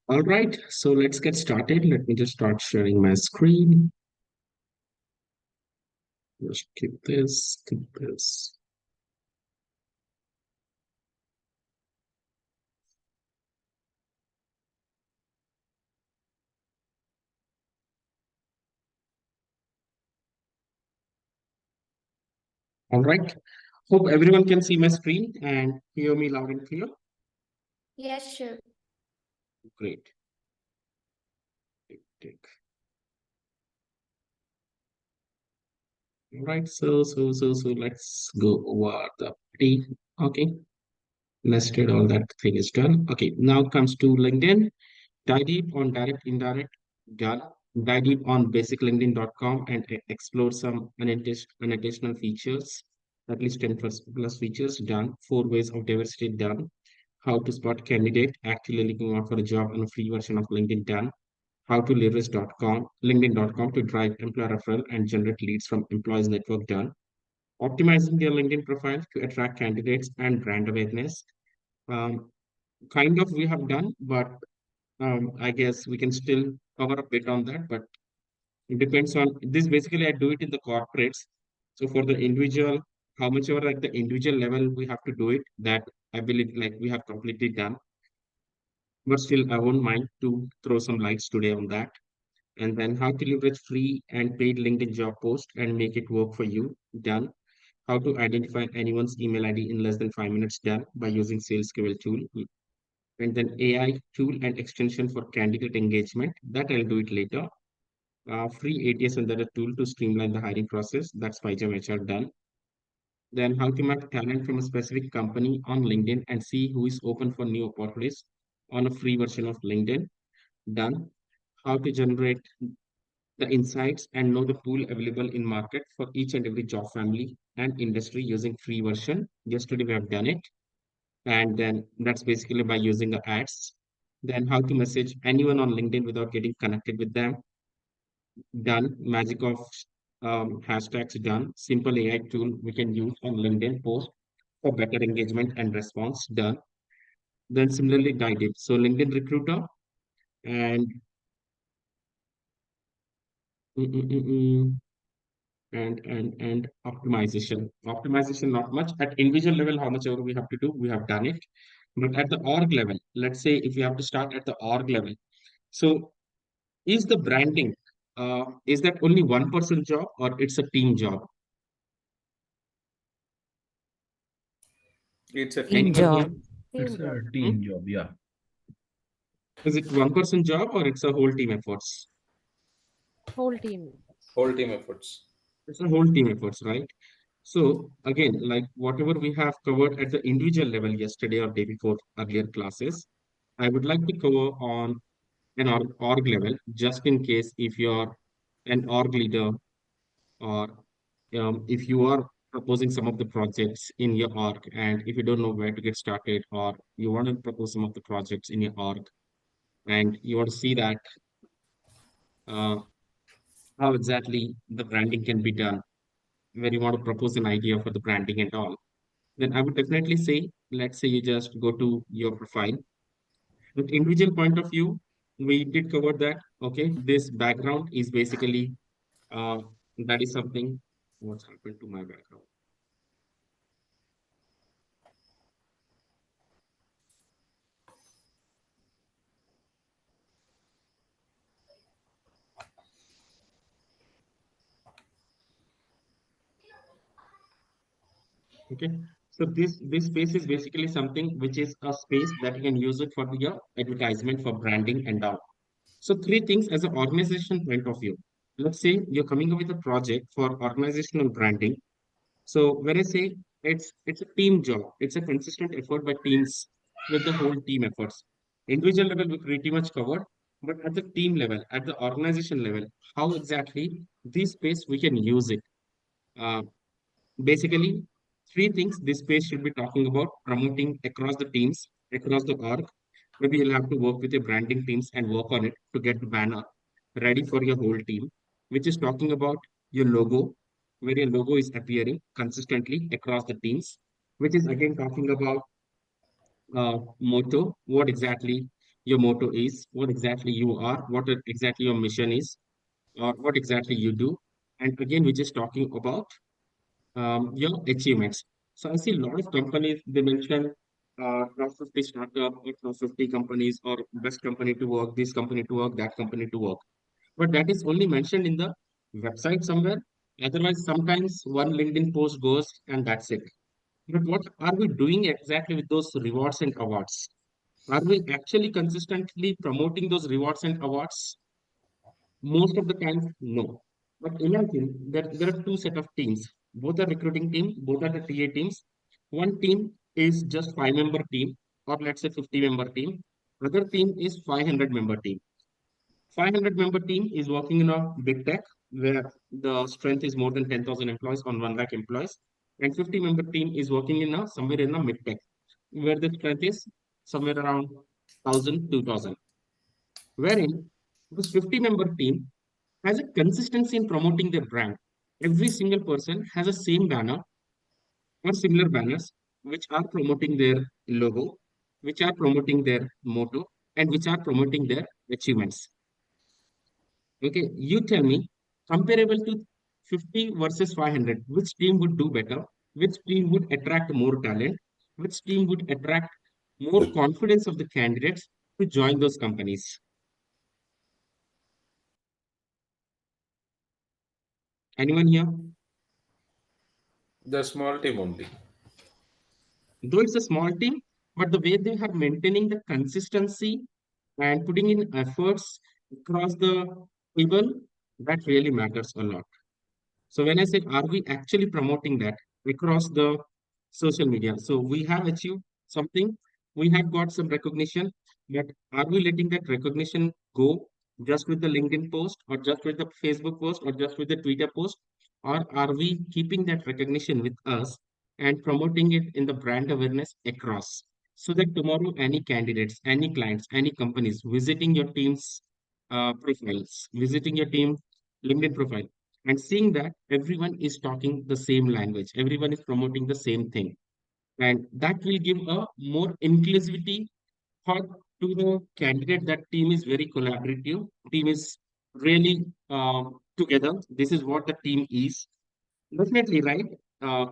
All right, so let's get started. Let me just start sharing my screen. Just keep this, keep this. All right. Hope everyone can see my screen and hear me loud and clear. Yes, sure. Great. Tick, tick. All right, so let's go over the P. Okay, nested, all that thing is done. Okay, now comes to LinkedIn. Dive deep on direct, indirect, done. Dive deep on basiclinkedin.com and explore some additional features, at least 10 plus features, done. 4 ways of diversity, done. How to spot candidate actually looking out for a job on a free version of LinkedIn, done. How to leverage.com, linkedin.com to drive employer referral and generate leads from employees network, done. Optimizing their LinkedIn profile to attract candidates and brand awareness. Um, kind of we have done, but I guess we can still cover a bit on that, but it depends on this. Basically, I do it in the corporates. So for the individual, how much ever like the individual level we have to do it, that I believe like we have completely done. But still, I won't mind to throw some lights today on that. And then how to leverage free and paid LinkedIn job post and make it work for you, done. How to identify anyone's email ID in less than 5 minutes, done by using Sales tool. And then AI tool and extension for candidate engagement, that I'll do it later. Free ATS and the tool to streamline the hiring process. That's PyCharm HR, done. Then how to map talent from a specific company on LinkedIn and see who is open for new opportunities on a free version of LinkedIn, done. How to generate the insights and know the pool available in market for each and every job family and industry using free version. Yesterday we have done it. And then that's basically by using the ads. Then how to message anyone on LinkedIn without getting connected with them, done. Magic of hashtags, done. Simple AI tool we can use on LinkedIn post for better engagement and response, done. Then similarly guided. So LinkedIn recruiter and mm, mm, mm, mm, and optimization. Optimization not much. At individual level, how much ever we have to do, we have done it. But at the org level, let's say if you have to start at the org level. So is the branding is that only one person job or it's a team job? It's a Team team Anyone job. job. here? Team It's job. a Hmm? team job, yeah. Is it one person job or it's a whole team efforts? Whole team. Whole team efforts. It's a whole team efforts, right? So again, like whatever we have covered at the individual level yesterday or day before earlier classes, I would like to cover on an org level, just in case if you're an org leader or if you are proposing some of the projects in your org and if you don't know where to get started or you want to propose some of the projects in your org and you want to see that uh, how exactly the branding can be done, where you want to propose an idea for the branding and all, then I would definitely say, let's say you just go to your profile. With individual point of view, we did cover that. Okay, this background is basically uh, that is something. What's happened to my background? Okay, so this space is basically something which is a space that you can use it for your advertisement for branding and all. So three things as an organization point of view. Let's say you're coming up with a project for organizational branding. So when I say it's a team job, it's a consistent effort by teams with the whole team efforts. Individual level we pretty much covered, but at the team level, at the organization level, how exactly this space we can use it. Uh, Basically, three things this page should be talking about promoting across the teams, across the org. Maybe you'll have to work with your branding teams and work on it to get the banner ready for your whole team, which is talking about your logo, where your logo is appearing consistently across the teams, which is again talking about motto, what exactly your motto is, what exactly you are, what exactly your mission is, or what exactly you do. And again, we're just talking about your achievements. So I see a lot of companies, they mention top 50 startup or top 50 companies or best company to work, this company to work, that company to work. But that is only mentioned in the website somewhere. Otherwise, sometimes one LinkedIn post goes and that's it. But what are we doing exactly with those rewards and awards? Are we actually consistently promoting those rewards and awards? Most of the time, no. But imagine that there are two set of teams. Both are recruiting team, both are the TA teams. One team is just 5 member team, or let's say 50 member team. Other team is 500 member team. 500 member team is working in a big tech where the strength is more than 10,000 employees on 1 lakh employees. And 50 member team is working in a somewhere in a mid tech where the strength is somewhere around 1,000, 2,000. Wherein this 50 member team has a consistency in promoting their brand. Every single person has a same banner or similar banners which are promoting their logo, which are promoting their motto, and which are promoting their achievements. Okay, you tell me, comparable to 50 versus 500, which team would do better? Which team would attract more talent? Which team would attract more confidence of the candidates to join those companies? Anyone here? The small team only. Though it's a small team, but the way they are maintaining the consistency and putting in efforts across the table, that really matters a lot. So when I say, are we actually promoting that across the social media? So we have achieved something, we have got some recognition, but are we letting that recognition go just with the LinkedIn post or just with the Facebook post or just with the Twitter post? Or are we keeping that recognition with us and promoting it in the brand awareness across? So that tomorrow any candidates, any clients, any companies visiting your team's profiles, visiting your team LinkedIn profile, and seeing that everyone is talking the same language, everyone is promoting the same thing, and that will give a more inclusivity thought to the candidate. That team is very collaborative, team is really together. This is what the team is. Definitely, right?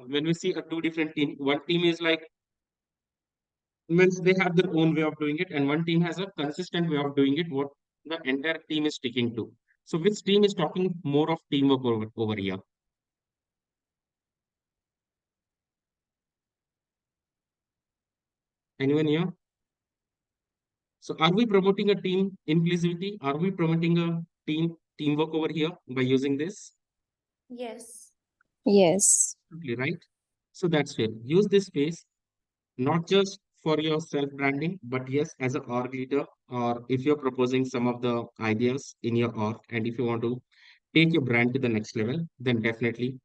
When we see a two different team, one team is like, means they have their own way of doing it, and one team has a consistent way of doing it, what the entire team is sticking to. So which team is talking more of teamwork over here? Anyone here? So are we promoting a team inclusivity? Are we promoting a teamwork over here by using this? Yes. Yes. Absolutely right. So that's fair. Use this space not just for your self branding, but yes, as an org leader, or if you're proposing some of the ideas in your org, and if you want to take your brand to the next level, then definitely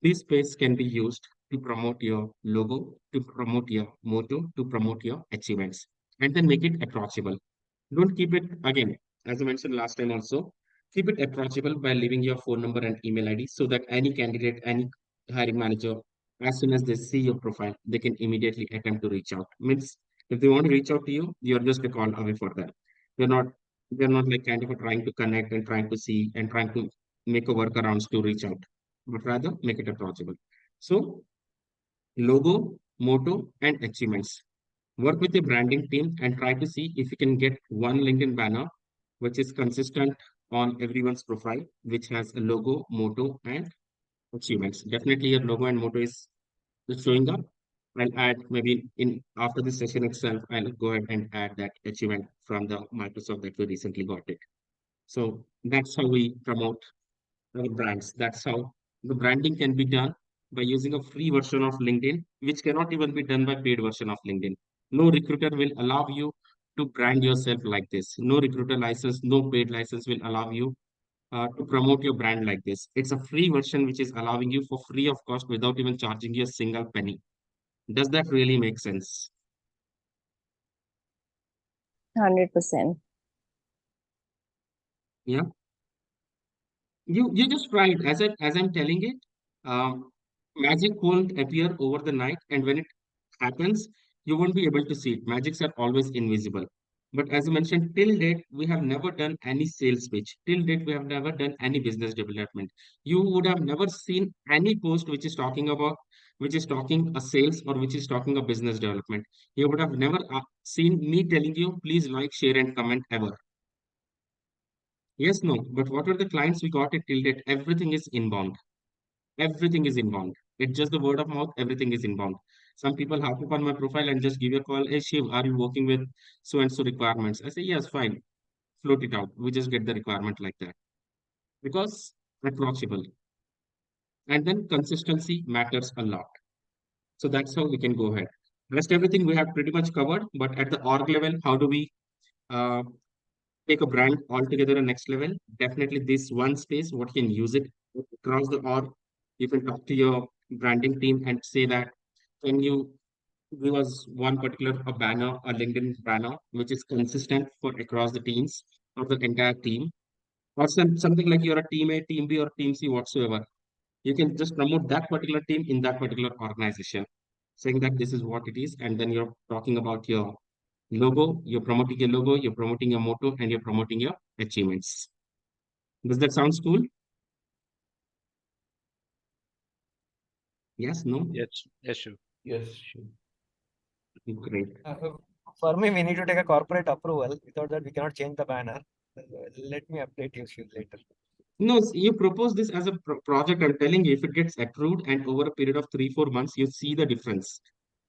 this space can be used to promote your logo, to promote your motto, to promote your achievements, and then make it approachable. Don't keep it, again, as I mentioned last time also, keep it approachable by leaving your phone number and email ID so that any candidate, any hiring manager, as soon as they see your profile, they can immediately attempt to reach out. Means if they want to reach out to you, you're just a call away for them. They're not they're not like kind of trying to connect and trying to see and trying to make a workarounds to reach out, but rather make it approachable. So logo, motto, and achievements. Work with the branding team and try to see if you can get one LinkedIn banner which is consistent on everyone's profile, which has a logo, motto, and achievements. Definitely your logo and motto is showing up. I'll add maybe in after this session itself, I'll go ahead and add that achievement from the Microsoft that we recently got it. So that's how we promote our brands. That's how the branding can be done by using a free version of LinkedIn, which cannot even be done by paid version of LinkedIn. No recruiter will allow you to brand yourself like this. No recruiter license, no paid license will allow you to promote your brand like this. It's a free version which is allowing you for free of cost without even charging you a single penny. Does that really make sense? 100%. Yeah. You just try it as I'm telling it. Magic won't appear over the night, and when it happens, you won't be able to see it. Magics are always invisible. But as you mentioned, till date, we have never done any sales pitch. Till date, we have never done any business development. You would have never seen any post which is talking about, which is talking a sales or which is talking a business development. You would have never seen me telling you, please like, share, and comment ever. Yes, no. But what are the clients we got it till date? Everything is inbound. Everything is inbound. It's just the word of mouth. Everything is inbound. Some people hop up on my profile and just give you a call. Hey, Shiv, are you working with so and so requirements? I say, yes, fine. Float it out. We just get the requirement like that because approachable. And then consistency matters a lot. So that's how we can go ahead. Rest everything we have pretty much covered. But at the org level, how do we uh, take a brand altogether a next level? Definitely this one space, what can use it across the org. You can talk to your branding team and say that, can you give us one particular a banner, a LinkedIn banner, which is consistent for across the teams or the entire team, or something like you're a team A, team B, or team C whatsoever. You can just promote that particular team in that particular organization, saying that this is what it is, and then you're talking about your logo, you're promoting your logo, you're promoting your motto, and you're promoting your achievements. Does that sound cool? Yes, no? Yes, yes, sure. Yes, sure. Great. For me, we need to take a corporate approval. Without that, we cannot change the banner. Let me update you later. No, you propose this as a project. I'm telling you, if it gets approved and over a period of 3, 4 months, you see the difference.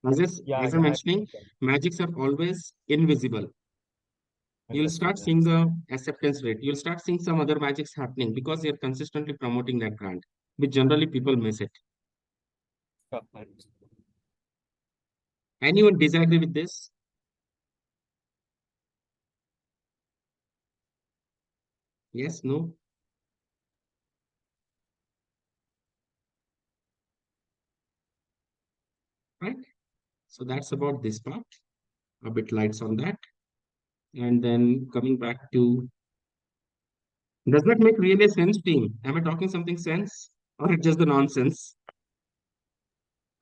Yeah, As I'm yeah, mentioning, magics are always invisible. You'll understood. start seeing the acceptance rate. You'll start seeing some other magics happening because you're consistently promoting that brand, which generally people miss it. Understood. Anyone disagree with this? Yes, no? Right? So that's about this part. A bit lights on that. And then coming back to, does that make really sense, team? Am I talking something sense or it's just the nonsense?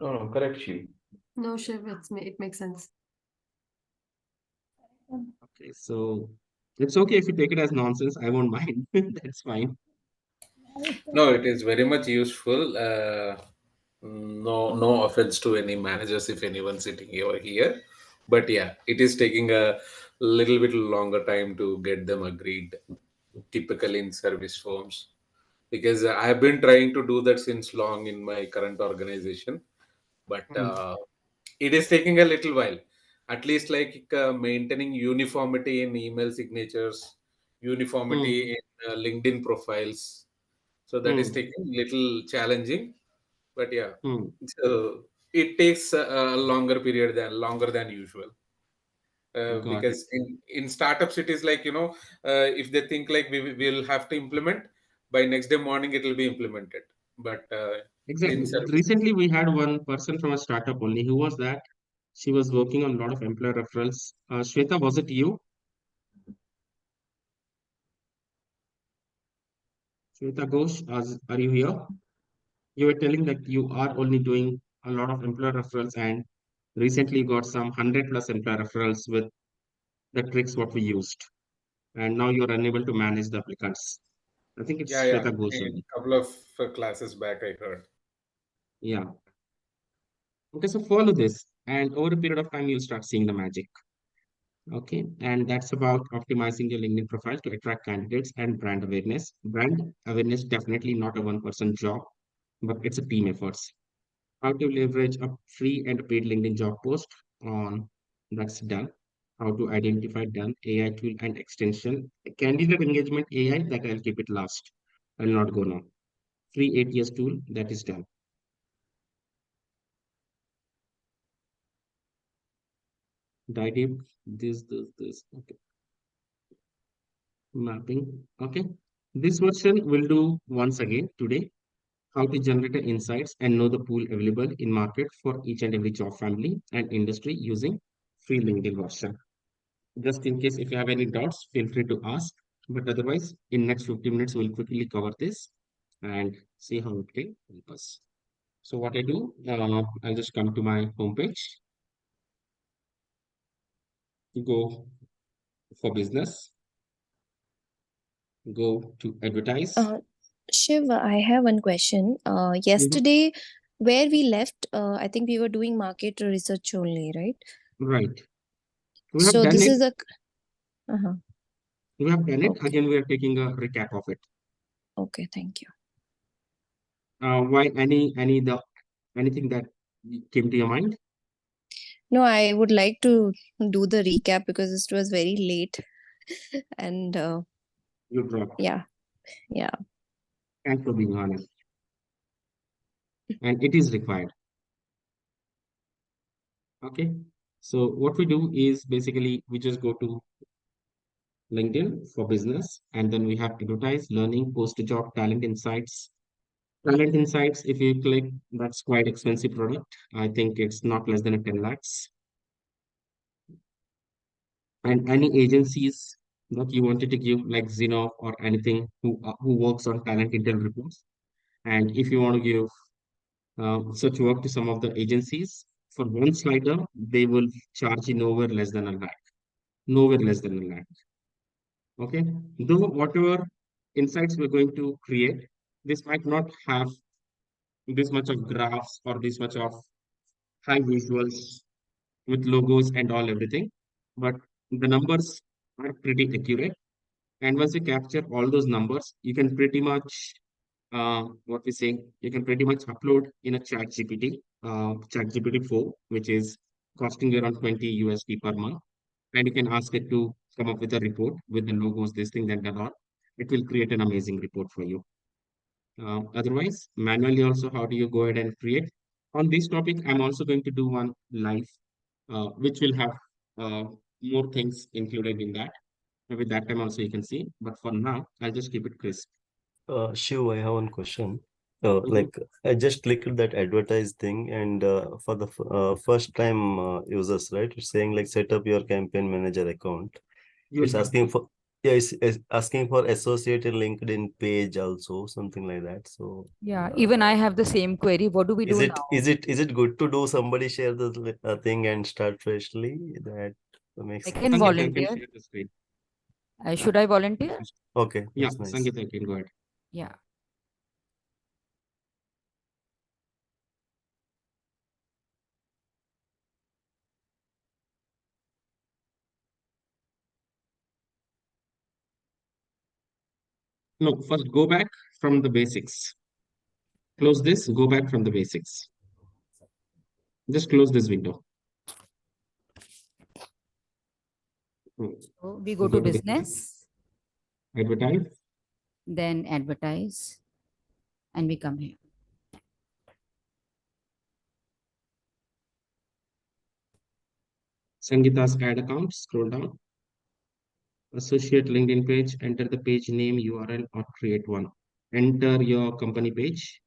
No, no, correct, Shiv. No, Shiv, it makes sense. Okay, so it's okay if you take it as nonsense. I won't mind. That's fine. No, it is very much useful. No offense to any managers if anyone sitting over here, but yeah, it is taking a little bit longer time to get them agreed, typically in service firms, because I have been trying to do that since long in my current organization, but Hmm. it is taking a little while. At least like maintaining uniformity in email signatures, Hmm. uniformity in LinkedIn profiles, so that is Hmm. taking little challenging, but yeah, Hmm. so it takes a longer than usual, Got it. because in startups it is like, if they think like will have to implement by next day morning, it will be implemented, but in Exactly. service. Recently, we had one person from a startup only. Who was that? She was working on a lot of employer referrals. Shweta, was it you? Shweta Ghosh, are you here? You were telling that you are only doing a lot of employer referrals and recently got some 100 plus employer referrals with the tricks what we used. And now you're unable to manage the applicants. I think Yeah, it's yeah, Shweta Ghosh a only. couple of classes back I heard. Yeah. Okay, so follow this, and over a period of time, you'll start seeing the magic. Okay, and that's about optimizing your LinkedIn profile to attract candidates and brand awareness. Brand awareness definitely not a one-person job, but it's a team efforts. How to leverage a free and paid LinkedIn job post on that's done. How to identify done AI tool and extension. Candidate engagement AI that I'll keep it last. I'll not go now. Free ATS tool that is done. Dive this. Okay. Mapping. Okay. This version will do once again today. How to generate the insights and know the pool available in market for each and every job family and industry using free LinkedIn version. Just in case if you have any doubts, feel free to ask. But otherwise, in next 50 minutes, we'll quickly cover this and see how it can help us. So what I do, I'll just come to my homepage, go for business. Go to advertise. Shiv, I have one question. Yesterday, where we left, I think we were doing market research only, right? Right. We have So done this it. is a. Uh-huh. We have done it. Okay. Again, we are taking a recap of it. Okay, thank you. Why anything that came to your mind? No, I would like to do the recap because it was very late. And You dropped. yeah. Thanks for being honest. And it is required. Okay. So what we do is basically we just go to LinkedIn for business, and then we have advertise, learning, post a job, talent insights. Talent insights, if you click, that's quite expensive product. I think it's not less than a 10 lakhs. And any agencies that you wanted to give, like Zeno or anything, who works on talent intel reports. And if you want to give such work to some of the agencies, for one slider, they will charge you nowhere less than a lakh. Nowhere less than a lakh. Okay. Though whatever insights we're going to create, this might not have this much of graphs or this much of high visuals with logos and all everything, but the numbers are pretty accurate. And once you capture all those numbers, you can pretty much what we say, you can pretty much upload in a chat GPT 4, which is costing you around 20 USD per month. And you can ask it to come up with a report with the logos, this thing, that, all. It will create an amazing report for you. Otherwise, manually also, how do you go ahead and create? On this topic, I'm also going to do one live, which will have uh, more things included in that. Maybe that time also you can see. But for now, I'll just keep it crisp. Shiv, I have one question. Mhm. Like I just clicked that advertise thing, and for the first time users, right? It's saying like set up your campaign manager account. You'll It's have asking to. for yeah, it's asking for associated LinkedIn page also, something like that. So Yeah, even I have the same query. What do we is do it now? is it good to do somebody share the thing and start freshly? That makes I sense. can Sangeeta, you can volunteer. share the screen. Should I volunteer? Okay, Yeah, that's nice. Sangeeta, you can go ahead. Yeah. No, first go back from the basics. Close this, go back from the basics. Just close this window. Hmm. So we go Go to to the business, advertise. then advertise, and we come here. Sangeeta's ad account, scroll down. Associate LinkedIn page, enter the page name, URL, or create one. Enter your company page.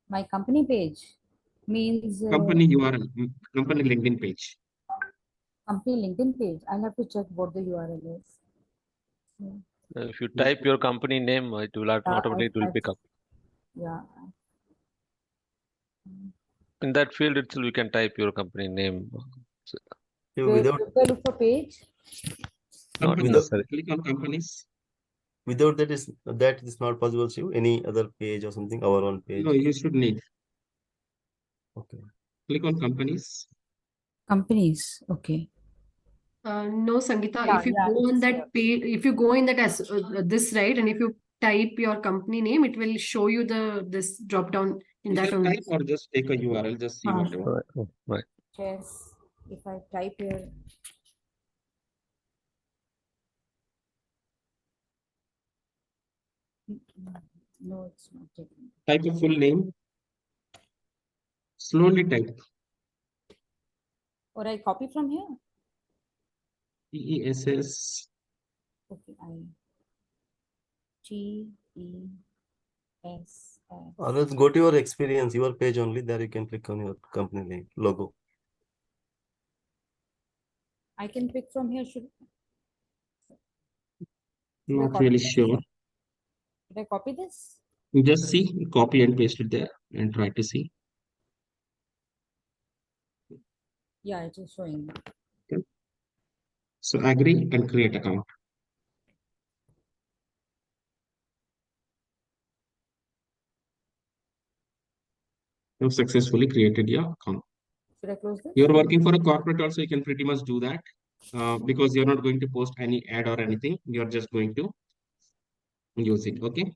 My company page means Company URL, company LinkedIn page. company LinkedIn page. I'll have to check what the URL is. If you type your company name, it will automatically it will pick up. Yeah. In that field itself, you can type your company name. So, So Where do I look for page? not Companies. necessary. Click on companies. without that is not possible, Shiv. Any other page or something, our own page. No, you should need. Okay. Click on companies. Companies. Okay. No, Sangeeta, Yeah, if you yeah, go it on is here. that page, if you go in that as this right, and if you type your company name, it will show you this drop down in that Either only. type or just take a URL, just see whatever. Right. Oh, right. Chess. If I type here. No, it's not taking. Type a full name. Slowly type. Or I copy from here. TESS. Okay, TESS. Or let's go to your experience, your page only. There you can click on your company name, logo. I can pick from here. Should I Not copy really this? sure. Should I copy this? Just see, copy and paste it there and try to see. Yeah, it is showing. Okay. So agree and create account. You've successfully created your account. Should I close this? You're working for a corporate also, you can pretty much do that because you're not going to post any ad or anything. You're just going to use it. Okay.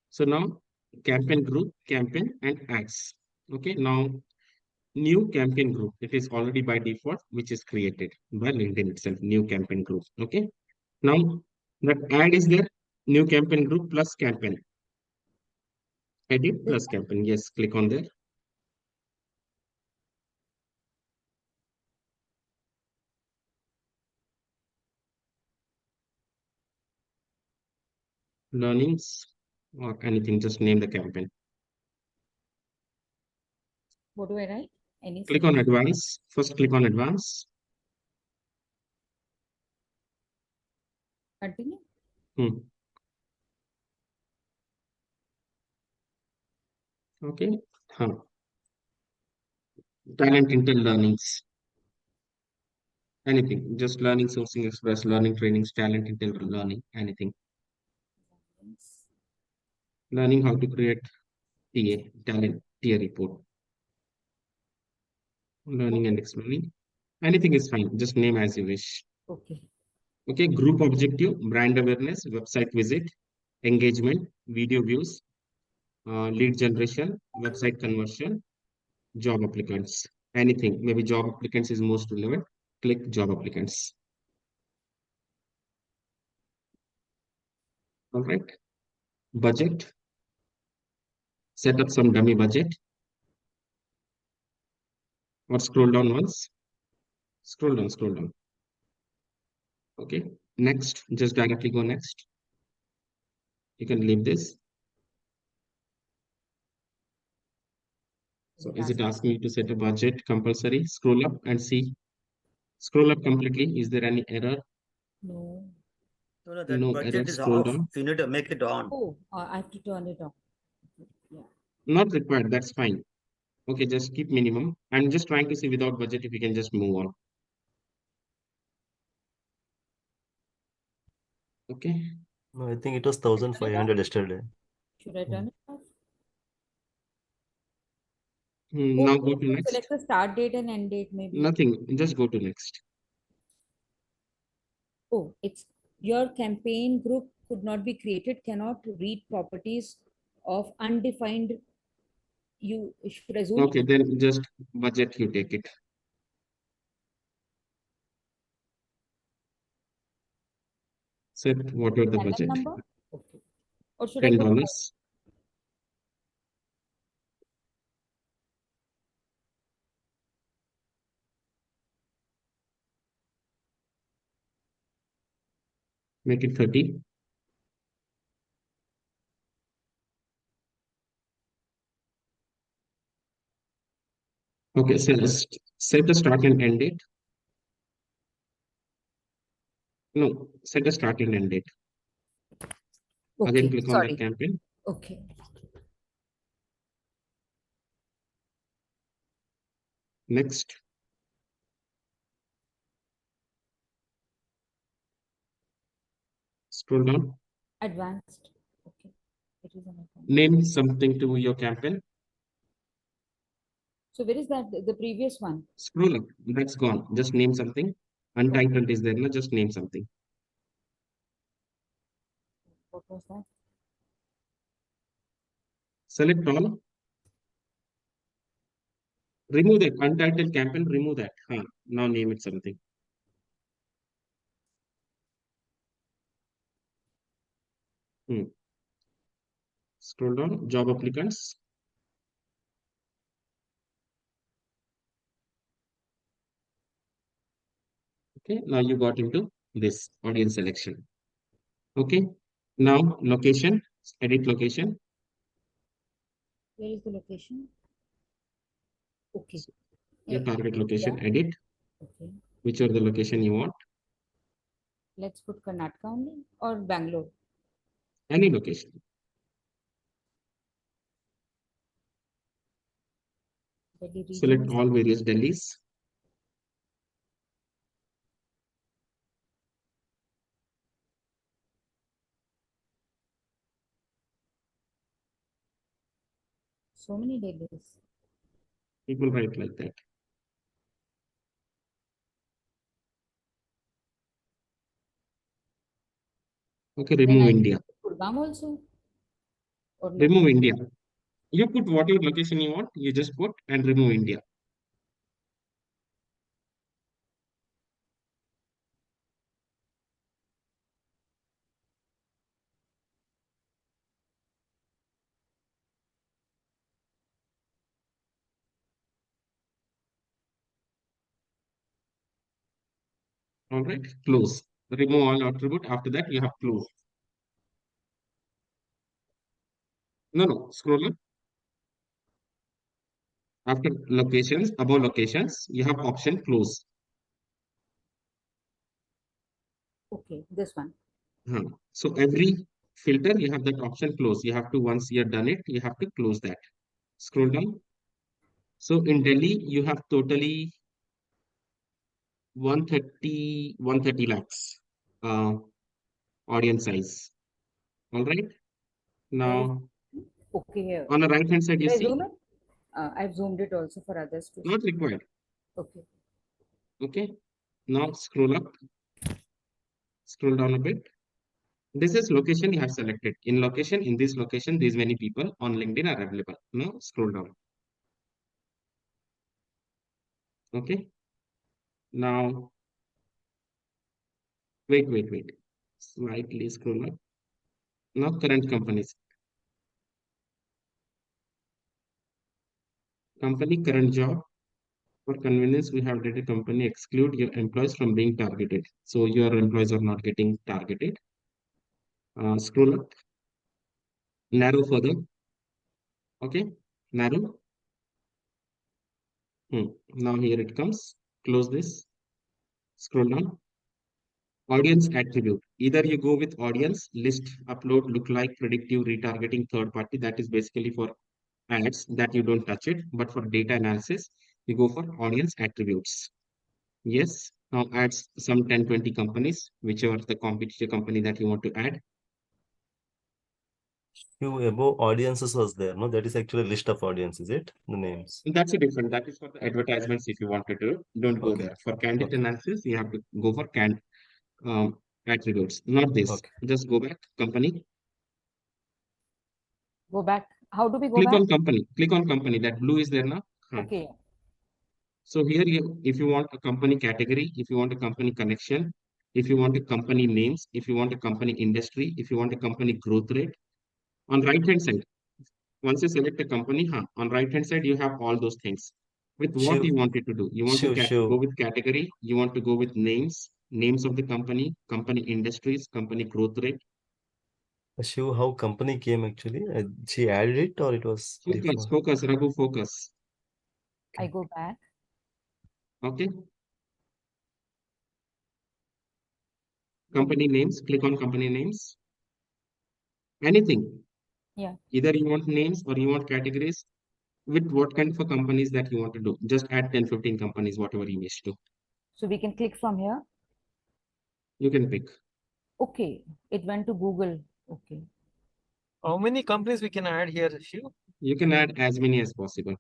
So now campaign group, campaign and ads. Okay. Now new campaign group. It is already by default, which is created by LinkedIn itself. New campaign group. Okay. Now that ad is there. New campaign group plus campaign. Edit plus campaign. Yes. Click on there. Learnings or anything. Just name the campaign. What do I write? Any Click on advanced. First click on advanced. continue? Okay. Talent Intel learnings. Anything. Just learning sourcing express, learning trainings, talent Intel learning, anything. Learning how to create TA, talent TA report. Learning and explaining. Anything is fine. Just name as you wish. Okay. Okay. Group objective, brand awareness, website visit, engagement, video views, lead generation, website conversion, job applicants. Anything. Maybe job applicants is most relevant. Click job applicants. All right. Budget. Set up some dummy budget or scroll down once. Scroll down, scroll down. Okay. Next, just directly go next. You can leave this. So is it asking you to set a budget compulsory? Scroll up and see. Scroll up completely. Is there any error? No. No, that No error. budget is Scroll off. down. You need to make it on. Oh, I have to turn it on. Yeah. Not required. That's fine. Okay, just keep minimum. I'm just trying to see without budget if you can just move on. Okay. No, I think it was 1,500 yesterday. Should I turn it off? Now go to next. Select the start date and end date, maybe. Nothing. Just go to next. Oh, it's your campaign group could not be created, cannot read properties of undefined. You should assume. Okay, then just budget you take it. Set whatever the Random budget. number? Okay. Or should I put $10. Make it 30. Okay, set the start and end date. No, set a start and end date. Again, Okay, click on that sorry. campaign. Okay. Next. Scroll down. Advanced. Okay. It is an account. Name something to your campaign. So where is that? The previous one? Scroll up. That's gone. Just name something. Untitled is there. No, just name something. What was that? Select all. Remove that untitled campaign. Remove that. Now name it something. Scroll down. Job applicants. Okay. Now you got into this audience selection. Okay. Now location. Edit location. Where is the location? Okay. Your target location. Yeah. Edit. Okay. Which are the location you want. Let's put Karnataka only or Bangalore. Any location. Delhi region. Select all various Delhis. So many Delhis. People write like that. Okay, Then remove I India. Gurgaon also. Or no? Remove India. You put whatever location you want, you just put and remove India. All right, close. Remove all attribute. After that, you have close. No, scroll up. After locations, above locations, you have option close. Okay, this one. So every filter, you have that option close. You have to, once you're done it, you have to close that. Scroll down. So in Delhi, you have totally 130 lakhs audience size. All right. Now, Okay, here. on the right hand side, you Can I see, zoom it? I've zoomed it also for others to not see. required. Okay. Okay. Now scroll up, scroll down a bit. This is location you have selected. In location, in this location, these many people on LinkedIn are available. Now scroll down. Okay. Now, wait. Slightly scroll up. Now current companies. Company current job. For convenience, we have data company exclude your employees from being targeted. So your employees are not getting targeted. Scroll up. Narrow further. Okay. Narrow. Now here it comes. Close this. Scroll down. Audience attribute. Either you go with audience, list, upload, lookalike, predictive, retargeting, third party. That is basically for ads that you don't touch it. But for data analysis, you go for audience attributes. Yes. Now add some 10, 20 companies, whichever the competitor company that you want to add. Few above audiences was there, no? That is actually a list of audience, is it? The names. That's a different. That is for the advertisements. If you want to do, don't go Okay. there. For candidate Okay. analysis, you have to go for attributes, not this. Okay. Just go back, company. Go back. How do we go Click back? on company. Click on company. That blue is there now. Okay. So here, if you want a company category, if you want a company connection, if you want a company names, if you want a company industry, if you want a company growth rate, on right hand side, once you select a company, on right hand side, you have all those things. With what Shiv, you wanted to do, you want to Shiv, go with category, you want to go with names of the company, company industries, company growth rate. Shiv, how company came actually? She added it or it was default? Focus, Raghu, focus. I go back. Okay. Company names, click on company names. Anything. Yeah. Either you want names or you want categories. With what kind of a companies that you want to do. Just add 10, 15 companies, whatever you wish to. So we can click from here. You can pick. Okay. It went to Google. Okay. How many companies we can add here, Shiv? You can add as many as possible.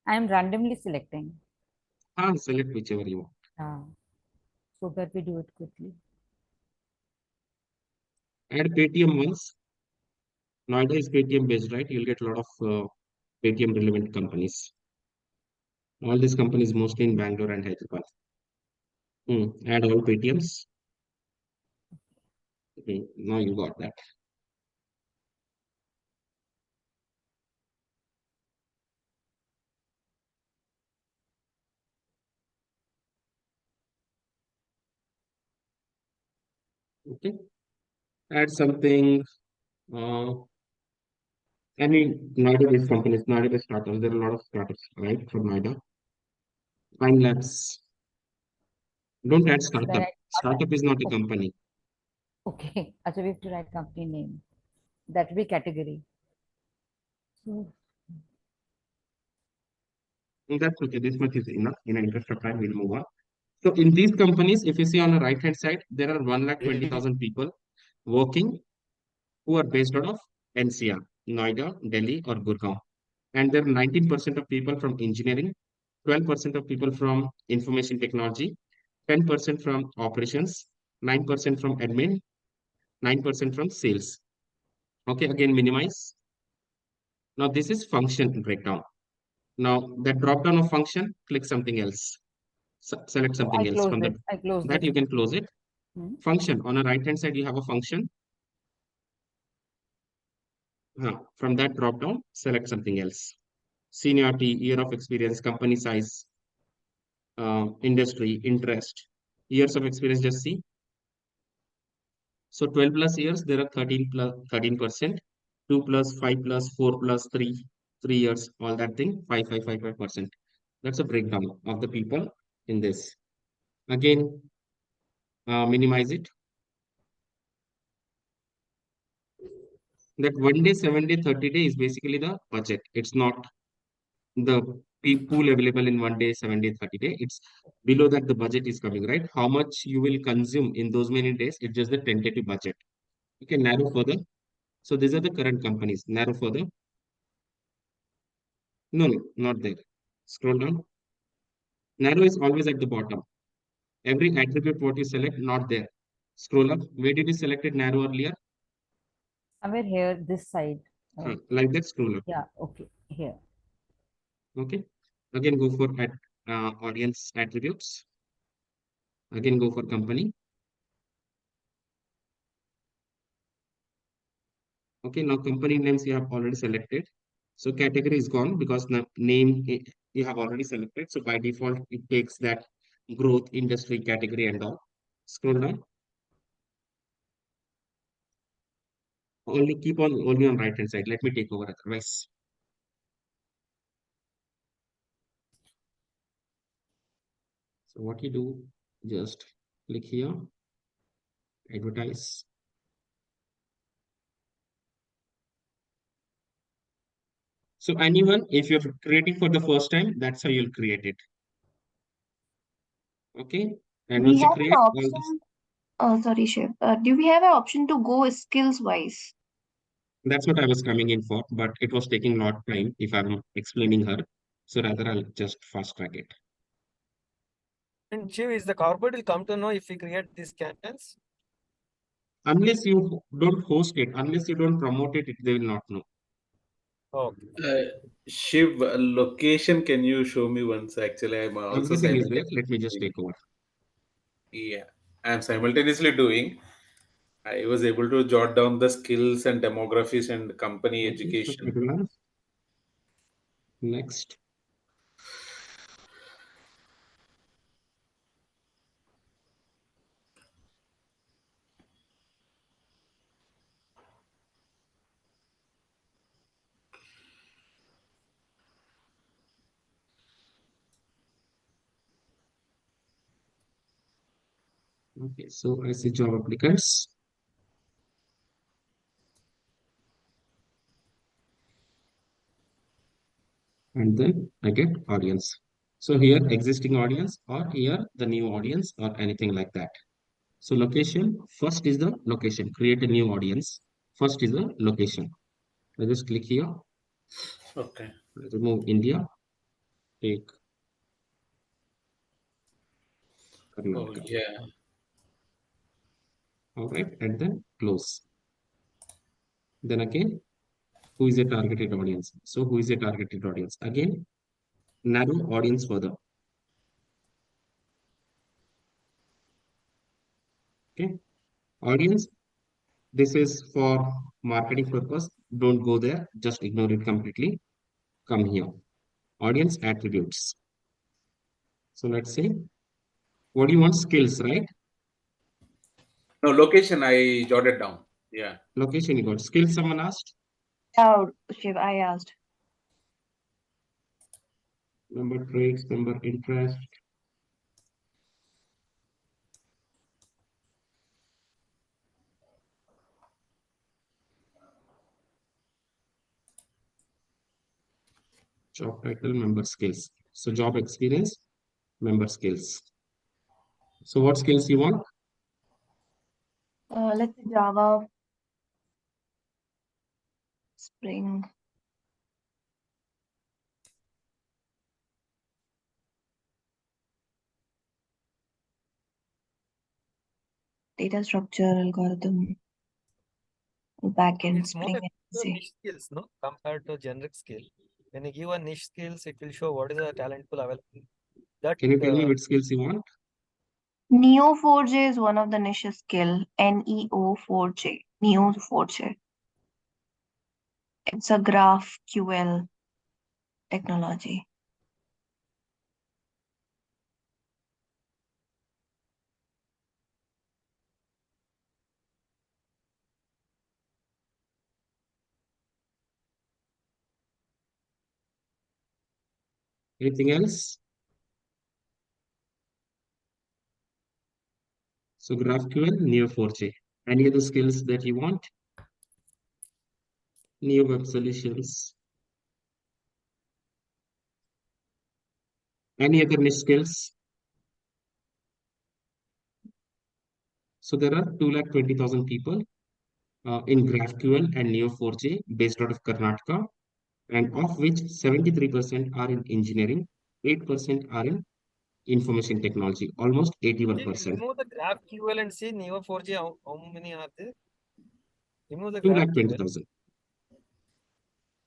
I am randomly selecting. Select whichever you want. So that we do it quickly. Add Paytm once. Noida is Paytm based, right? You'll get a lot of Paytm relevant companies. All these companies mostly in Bangalore and Hyderabad. Add all Paytms. Now you got that. Okay. Add something. Any Noida-based companies, Noida-based startups. There are a lot of startups, right, from Noida. Time lapse. Don't add startup. Startup is not a company. Okay. So we have to write company name. That will be category. So That's okay. This much is enough. In the interest of time, we'll move on. So in these companies, if you see on the right hand side, there are 1,20,000 people working who are based out of NCR, Noida, Delhi, or Gurgaon. And there are 19% of people from engineering, 12% of people from information technology, 10% from operations, 9% from admin, 9% from sales. Okay, again, minimize. Now, this is function breakdown. Now, that drop down of function, click something else. Select Oh, I something else from closed the it. I closed that it. you can close it. Hmm. Function on the right hand side, you have a function. From that drop down, select something else. Seniority, year of experience, company size, industry, interest, years of experience, just see. So 12 plus years, there are 13 plus 13%, 2 plus 5 plus 4 plus 3 years, all that thing, 5%. That's a breakdown of the people in this. Again, minimize it. That 1 day, 7 day, 30 day is basically the budget. It's not the pool available in 1 day, 7 day, 30 day. It's below that the budget is coming, right? How much you will consume in those many days, it's just the tentative budget. You can narrow further. So these are the current companies. Narrow further. No, not there. Scroll down. Narrow is always at the bottom. Every attribute what you select, not there. Scroll up. Where did you select it narrow earlier? Somewhere here, this side. Like that, scroll up. Yeah, okay, here. Okay. Again, go for audience attributes. Again, go for company. Okay, now company names you have already selected. So category is gone because the name you have already selected. So by default, it takes that growth, industry, category, and all. Scroll down. Only keep on only on right hand side. Let me take over otherwise. So what you do, just click here, advertise. So anyone, if you're creating for the first time, that's how you'll create it. Okay. And We once you have an create all this, option. Oh, sorry, Shiv. Do we have an option to go skills wise? that's what I was coming in for, but it was taking a lot of time if I'm explaining her. So rather I'll just fast track it. And Chief, is the corporate will come to know if we create these campaigns? Unless you don't host it, unless you don't promote it, they will not know. Okay. Shiv, location, can you show me once? Actually, I'm also Everything is there. simultaneously Let me just doing. take over. Yeah, I'm simultaneously doing. I was able to jot down the skills and demographics and company Okay, so education. Kaduna. Next. Okay, so I see job applicants. And then I get audience. So here existing audience or here the new audience or anything like that. So location, first is the location, create a new audience. First is the location. I just click here, Okay. remove India, take Oh, Karnataka. yeah. All right, and then close. Then again, who is a targeted audience? So who is a targeted audience? Again, narrow audience further. Okay, audience, this is for marketing purpose. Don't go there, just ignore it completely. Come here. Audience attributes. So let's say, what do you want? Skills, right? No, location, I jotted down. Yeah. Location you got. Skills, someone asked. Oh, Shiv, I asked. Number traits, number interest. Job title, member skills. So job experience, member skills. So what skills you want? Let's say Java, Spring. Data structure, algorithm, backend, It's more Spring, like the niche skills, no, compared to generic skill. When you give a niche skills, it will show what is the talent pool available. That Can you tell me which skills you want? Neo4j is one of the niche skill. Neo4j. Neo4j. It's a GraphQL technology. Anything else? So GraphQL, Neo4j. Any other skills that you want? Neo Web Solutions. Any other niche skills? So there are 220,000 people in GraphQL and Neo4j based out of Karnataka, and of which 73% are in engineering, 8% are in information technology, almost 81%. remove the GraphQL and see Neo4j, how many are there? Remove the 220,000. GraphQL.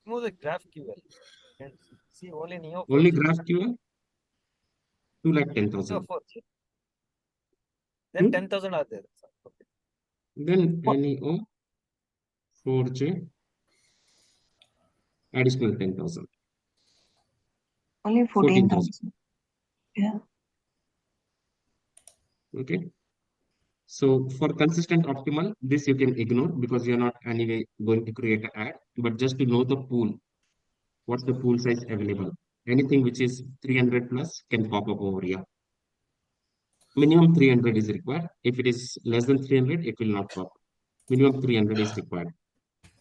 Remove the GraphQL and see only Neo4j. Only GraphQL? 210,000. Neo4j. Then 10,000 are there. Okay. Then Neo4j, additional 10,000. Only 14,000. Yeah. Okay. So for consistent optimal, this you can ignore because you're not anyway going to create an ad, but just to know the pool, what's the pool size available? Anything which is 300 plus can pop up over here. Minimum 300 is required. If it is less than 300, it will not pop. Minimum 300 is required.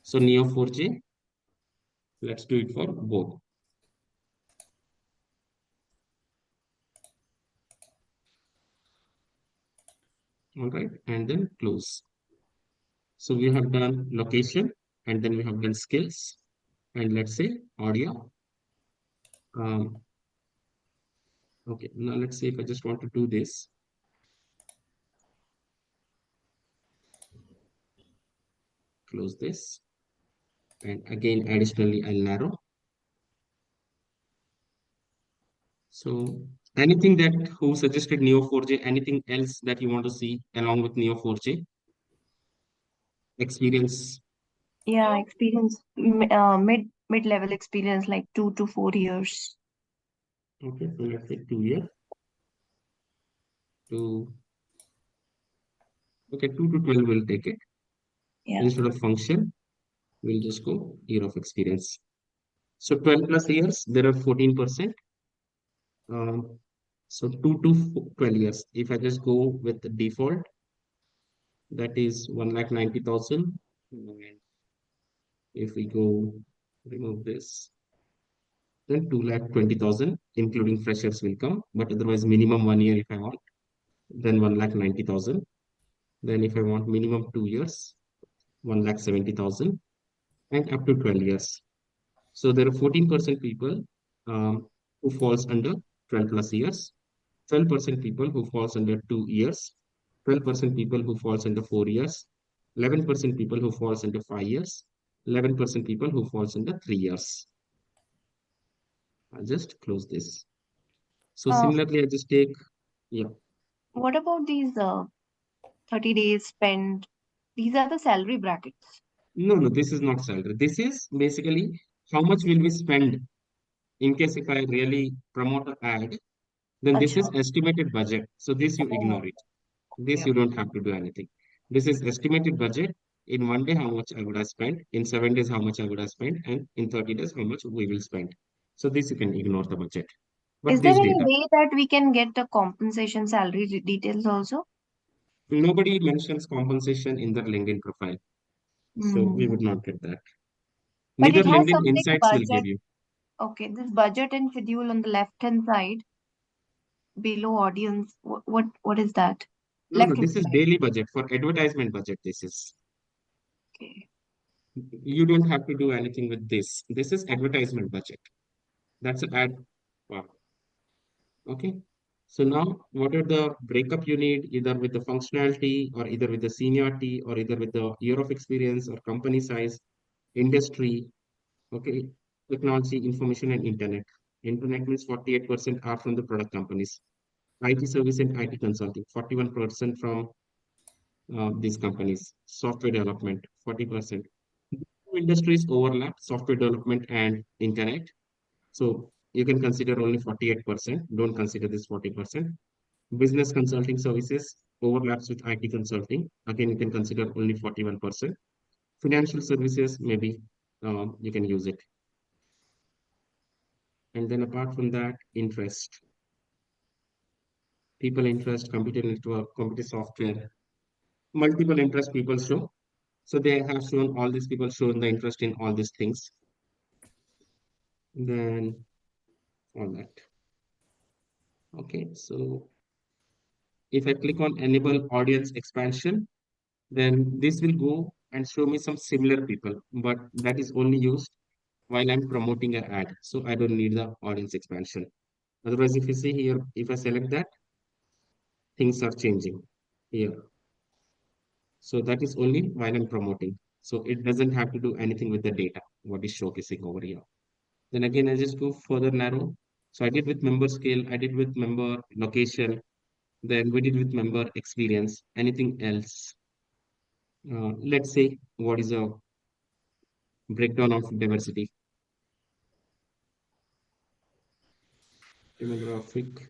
So Neo4j, let's do it for both. All right, and then close. So we have done location, and then we have done skills, and let's say audio. Okay, now let's see if I just want to do this. Close this. And again, additionally, I'll narrow. So anything that who suggested Neo4j, anything else that you want to see along with Neo4j? Experience. Yeah, experience, mid-level experience, like 2 to 4 years. Okay, so let's say 2 years. Okay, 2 to 12 will take it. Yeah. Instead of function, we'll just go year of experience. So 12 plus years, there are 14%. So 2 to 12 years. If I just go with the default, that is 1,90,000. If we go remove this, then 2,20,000, including freshers will come. But otherwise, minimum 1 year if I want, then 1,90,000. Then if I want minimum 2 years, 1,70,000, and up to 12 years. So there are 14% people who falls under 12 plus years, 12% people who falls under 2 years, 12% people who falls under 4 years, 11% people who falls under 5 years, 11% people who falls under 3 years. I'll just close this. So similarly, I just take, yeah. What about these 30 days spent? These are the salary brackets. No, this is not salary. This is basically how much will we spend in case if I really promote an ad, then this is estimated budget. So this you ignore it. This you don't have to do anything. This is estimated budget. In 1 day, how much I would have spent. In 7 days, how much I would have spent. And in 30 days, how much we will spend. So this you can ignore the budget. But Is there this any data, way that we can get the compensation salary details also? nobody mentions compensation in their LinkedIn profile. So we would not get that. But Neither it has LinkedIn something Insights will give budget. you. Okay, this budget and schedule on the left-hand side. below audience? What is that? No, Left no, this is inside. daily budget for advertisement budget. This is, Okay. you don't have to do anything with this. This is advertisement budget. That's an ad part. Okay. So now what are the breakup you need either with the functionality or either with the seniority or either with the year of experience or company size, industry, okay, technology, information and internet. Internet means 48% are from the product companies. IT service and IT consulting, 41% from these companies. Software development, 40%. Two industries overlap, software development and internet. So you can consider only 48%. Don't consider this 40%. Business consulting services overlaps with IT consulting. Again, you can consider only 41%. Financial services, maybe you can use it. And then apart from that, interest. People interest, computer network, computer software, multiple interest people show. So they have shown all these people shown the interest in all these things. Then all that. Okay, so if I click on enable audience expansion, then this will go and show me some similar people, but that is only used while I'm promoting an ad. So I don't need the audience expansion. Otherwise, if you see here, if I select that, things are changing here. So that is only while I'm promoting. So it doesn't have to do anything with the data, what is showcasing over here. Then again, I just go further narrow. So I did with member scale, I did with member location, then we did with member experience, anything else. Let's say what is a breakdown of diversity. Demographic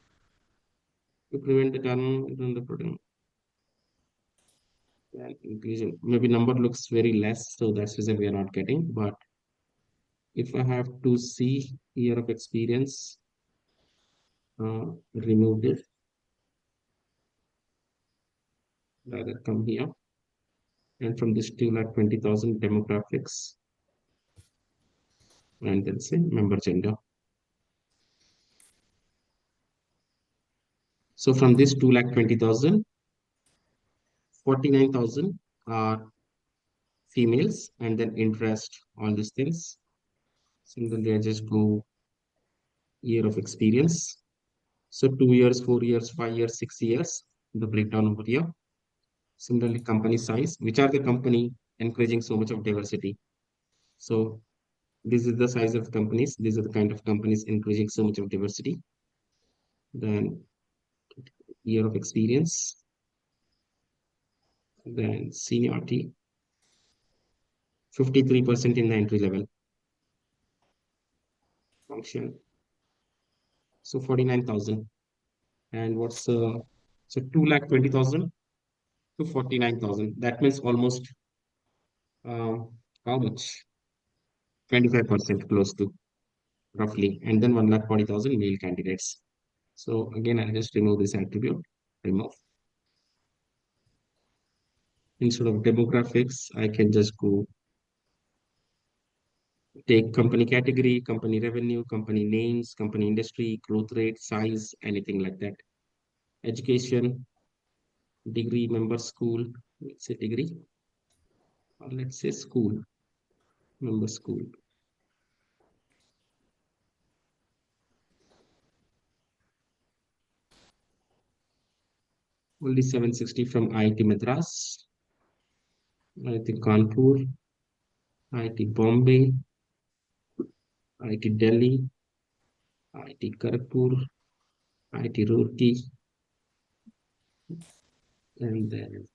to prevent the turnover in the program. And inclusion. Maybe number looks very less, so that's the reason we are not getting. But if I have to see year of experience, remove it. Rather come here. And from this 2,20,000 demographics, and then say member gender. So from this 2,20,000, 49,000 are females, and then interest, all these things. Similarly, I just go year of experience. So 2 years, 4 years, 5 years, 6 years, the breakdown over here. Similarly, company size, which are the company encouraging so much of diversity. So this is the size of companies. These are the kind of companies encouraging so much of diversity. Then year of experience. Then seniority, 53% in the entry level. Function. So 49,000. And what's so 2,20,000 to 49,000. That means almost how much? 25% close to roughly. And then 1,40,000 male candidates. So again, I'll just remove this attribute. Remove. Instead of demographics, I can just go take company category, company revenue, company names, company industry, growth rate, size, anything like that. Education, degree, member school, let's say degree, or let's say school, member school. Only 760 from IIT Madras, IIT Kanpur, IIT Bombay, IIT Delhi, IIT Kharagpur, IIT Roorkee, and then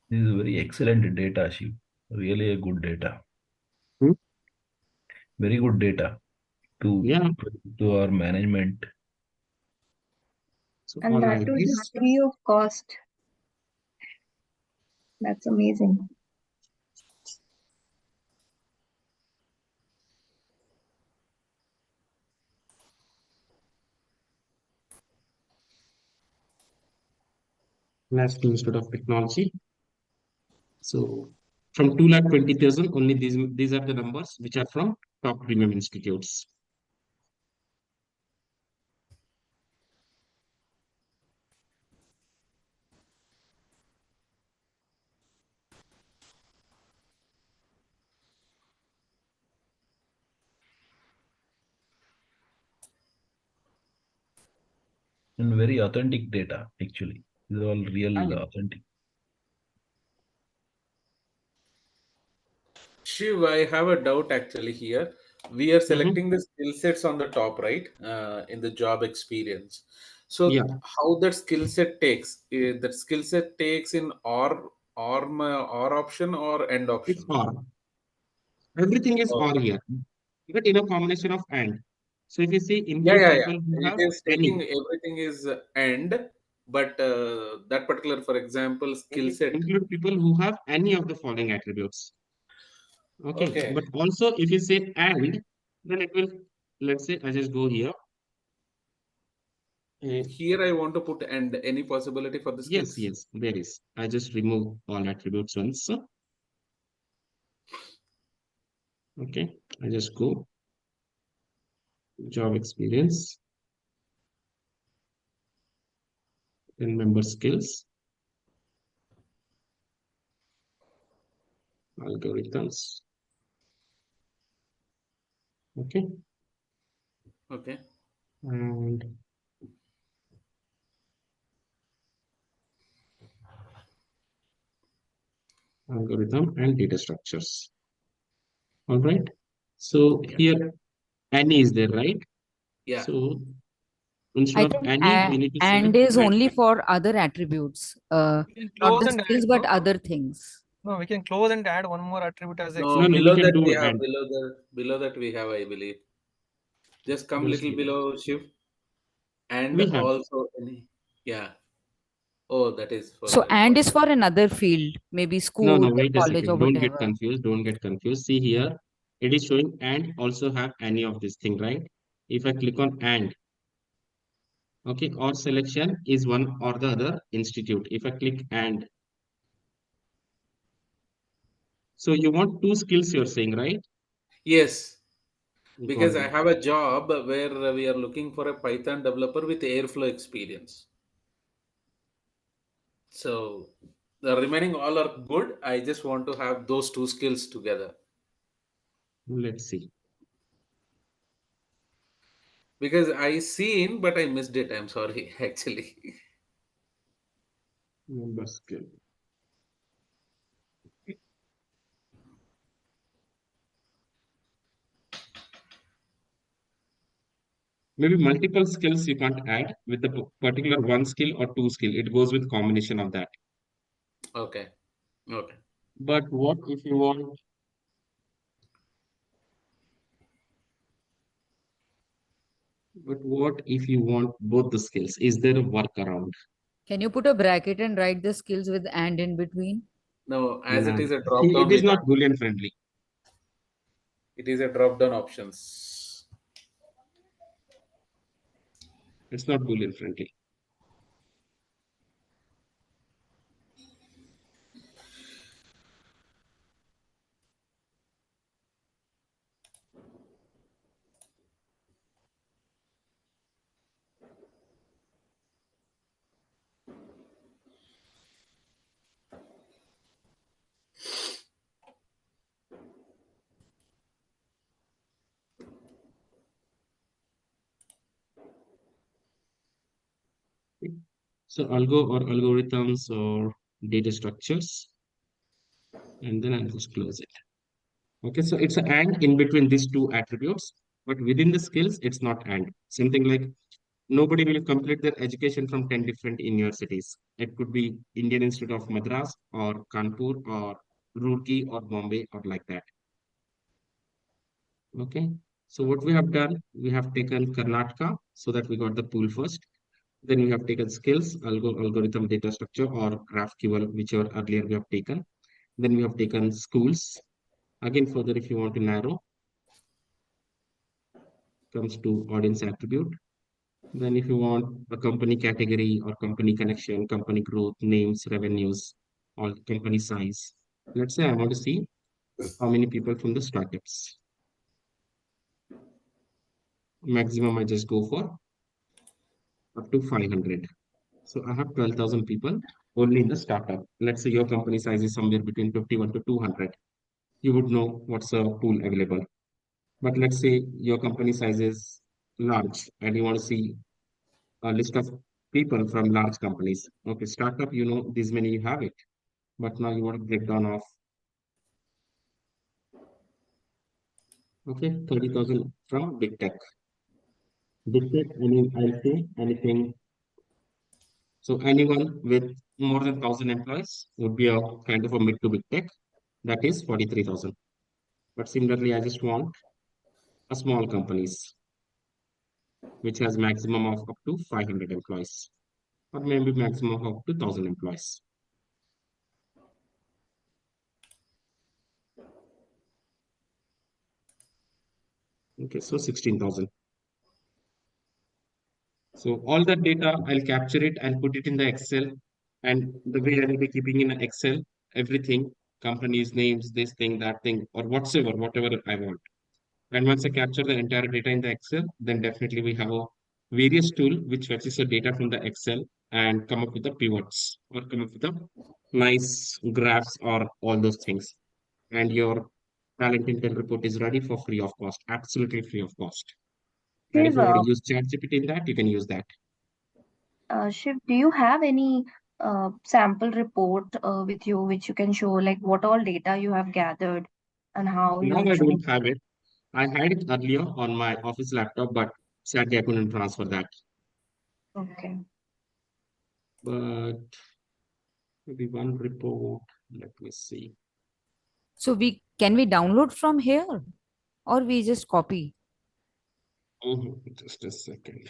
This is very excellent data, Shiv. Really a good data. Hmm? Very good data to yeah. to our management. So And all that like too this. is free of cost. That's amazing. National Institute of Technology. So from 2,20,000, only these are the numbers which are from top premium institutes. And very authentic data, actually. These are all real authentic. Shiv, I have a doubt actually here. We are selecting the skill sets on the top, right? In the job experience. So Yeah, how that skill set takes? That skill set takes in or option or end it's option. OR. Everything is Oh, OR here, but in a combination of AND. So if you see, yeah, include yeah, yeah. people who It have is taking any, everything is end, but that particular, for example, skill set. include people who have any of the following attributes. Okay, Okay. but also if you say AND, then it will, let's say I just go here. Here I want to put end. Any possibility for the Yes, skills? yes, there is. I just remove all attributes once. Okay, I just go job experience, then member skills, algorithms. Okay, Okay. and algorithm and data structures. All right. So Yeah. here any is there, right? Yeah. So instead I of think any, we need to and select is and. only for other attributes, We can not close the and skills, add, but no? other things. No, we can close and add one more attribute as No, No, no, exception. we below can that do we have and. below that we have, I believe. Just come Just little below shift and we have. also any. Yeah. Oh, that is for So the and is important. for another field, maybe No, school no, or wait a college or second. Don't get whatever. confused. Don't get confused. See here, it is showing and also have any of this thing, right? If I click on and, okay, or selection is one or the other institute. If I click and, so you want two skills, you're saying, right? Yes, because Got I it. have a job where we are looking for a Python developer with Airflow experience. So the remaining all are good. I just want to have those two skills together Let's see. because I seen, but I missed it. I'm sorry, actually. Member skill. Maybe multiple skills you can't add with the particular one skill or two skill. It goes with combination of that. Okay. Okay. But what if you want? But what if you want both the skills? Is there a workaround? Can you put a bracket and write the skills with and in between? No, as it No, is a drop it down, we is not can't. Boolean friendly. It is a drop down options. It's not Boolean friendly. So algo or algorithms or data structures, and then I'll just close it. Okay, so it's an and in between these two attributes, but within the skills, it's not and. Something like nobody will complete their education from 10 different universities. It could be Indian Institute of Madras or Kanpur or Roorkee or Bombay or like that. Okay, so what we have done, we have taken Karnataka so that we got the pool first. Then we have taken skills, algorithm data structure or GraphQL, whichever earlier we have taken. Then we have taken schools. Again, further, if you want to narrow, comes to audience attribute. Then if you want a company category or company connection, company growth, names, revenues, or company size. Let's say I want to see how many people from the startups. Maximum I just go for up to 500. So I have 12,000 people only in the startup. Let's say your company size is somewhere between 51 to 200. You would know what's a pool available. But let's say your company size is large and you want to see a list of people from large companies. Okay, startup, you know, these many you have it. But now you want to break down of, okay, 30,000 from big tech. Big tech, I'll say anything. So anyone with more than 1,000 employees would be a kind of a mid to big tech. That is 43,000. But similarly, I just want a small companies, which has maximum of up to 500 employees, or maybe maximum of up to 1,000 employees. Okay, so 16,000. So all that data, I'll capture it and put it in the Excel. And the way I will be keeping in Excel, everything, companies, names, this thing, that thing, or whatsoever, whatever I want. And once I capture the entire data in the Excel, then definitely we have a various tool which fetches the data from the Excel and come up with the pivots or come up with the nice graphs or all those things. And your talent intel report is ready for free of cost, absolutely free of cost. And if Shiv, you want to use ChatGPT in that, you can use that. Shiv, do you have any sample report with you which you can show, like what all data you have gathered and how Now you I choose? don't have it. I had it earlier on my office laptop, but sadly I couldn't transfer that. Okay. But maybe one report. Let me see. So can we download from here or we just copy? Just a second.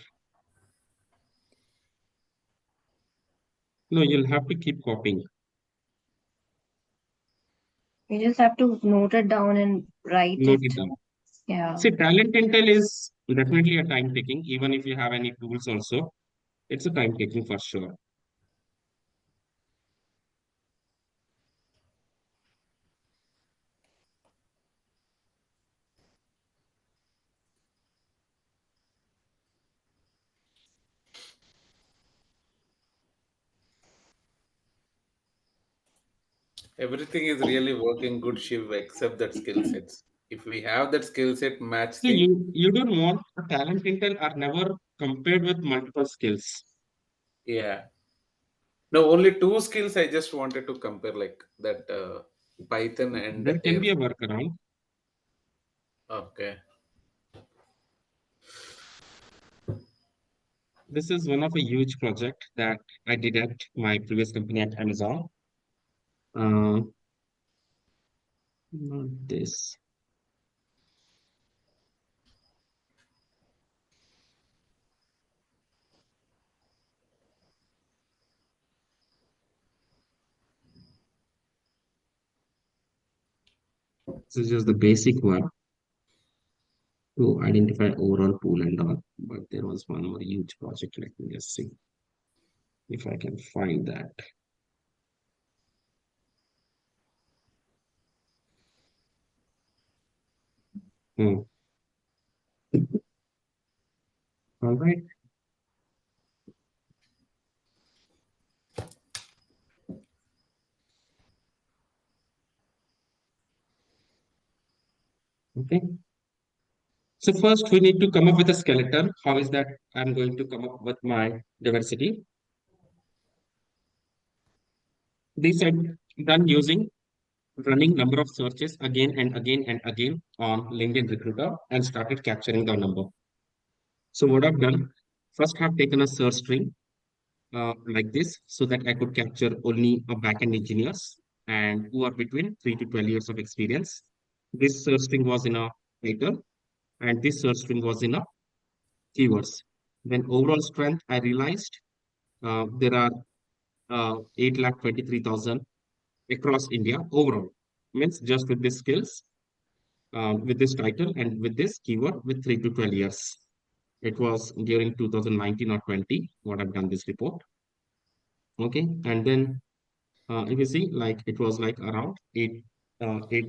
No, you'll have to keep copying. You just have to note it down and write Note it. it down. Yeah. See, talent intel is definitely a time taking, even if you have any tools also. It's a time taking for sure. Everything is really working good, Shiv, except that skill sets. If we have that skill set match So thing, you don't want a talent intel are never compared with multiple skills. yeah. No, only two skills I just wanted to compare, like that Python and There can be a Airflow. workaround. Okay. This is one of a huge project that I did at my previous company at Amazon. Uh, Not this. This is just the basic one to identify overall pool and all. But there was one more huge project. Let me just see if I can find that. Hmm. All right. Okay. So first we need to come up with a skeleton. How is that I'm going to come up with my diversity? This I'm done using running number of searches again and again and again on LinkedIn Recruiter and started capturing the number. So what I've done, first have taken a search string like this so that I could capture only a backend engineers and who are between 3 to 12 years of experience. This search string was in a title and this search string was in a keywords. Then overall strength, I realized there are 8,23,000 across India overall. Means just with these skills, with this title and with this keyword with 3 to 12 years. It was during 2019 or 20, what I've done this report. Okay, and then if you see, like it was like around 8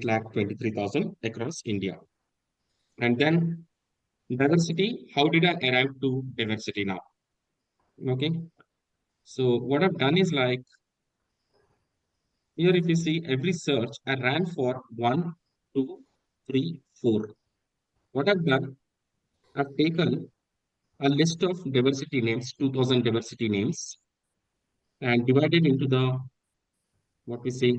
lakh 23,000 across India. And then diversity, how did I arrive to diversity now? Okay, so what I've done is like here, if you see every search, I ran for 1, 2, 3, 4. What I've done, I've taken a list of diversity names, 2000 diversity names, and divided into the what we say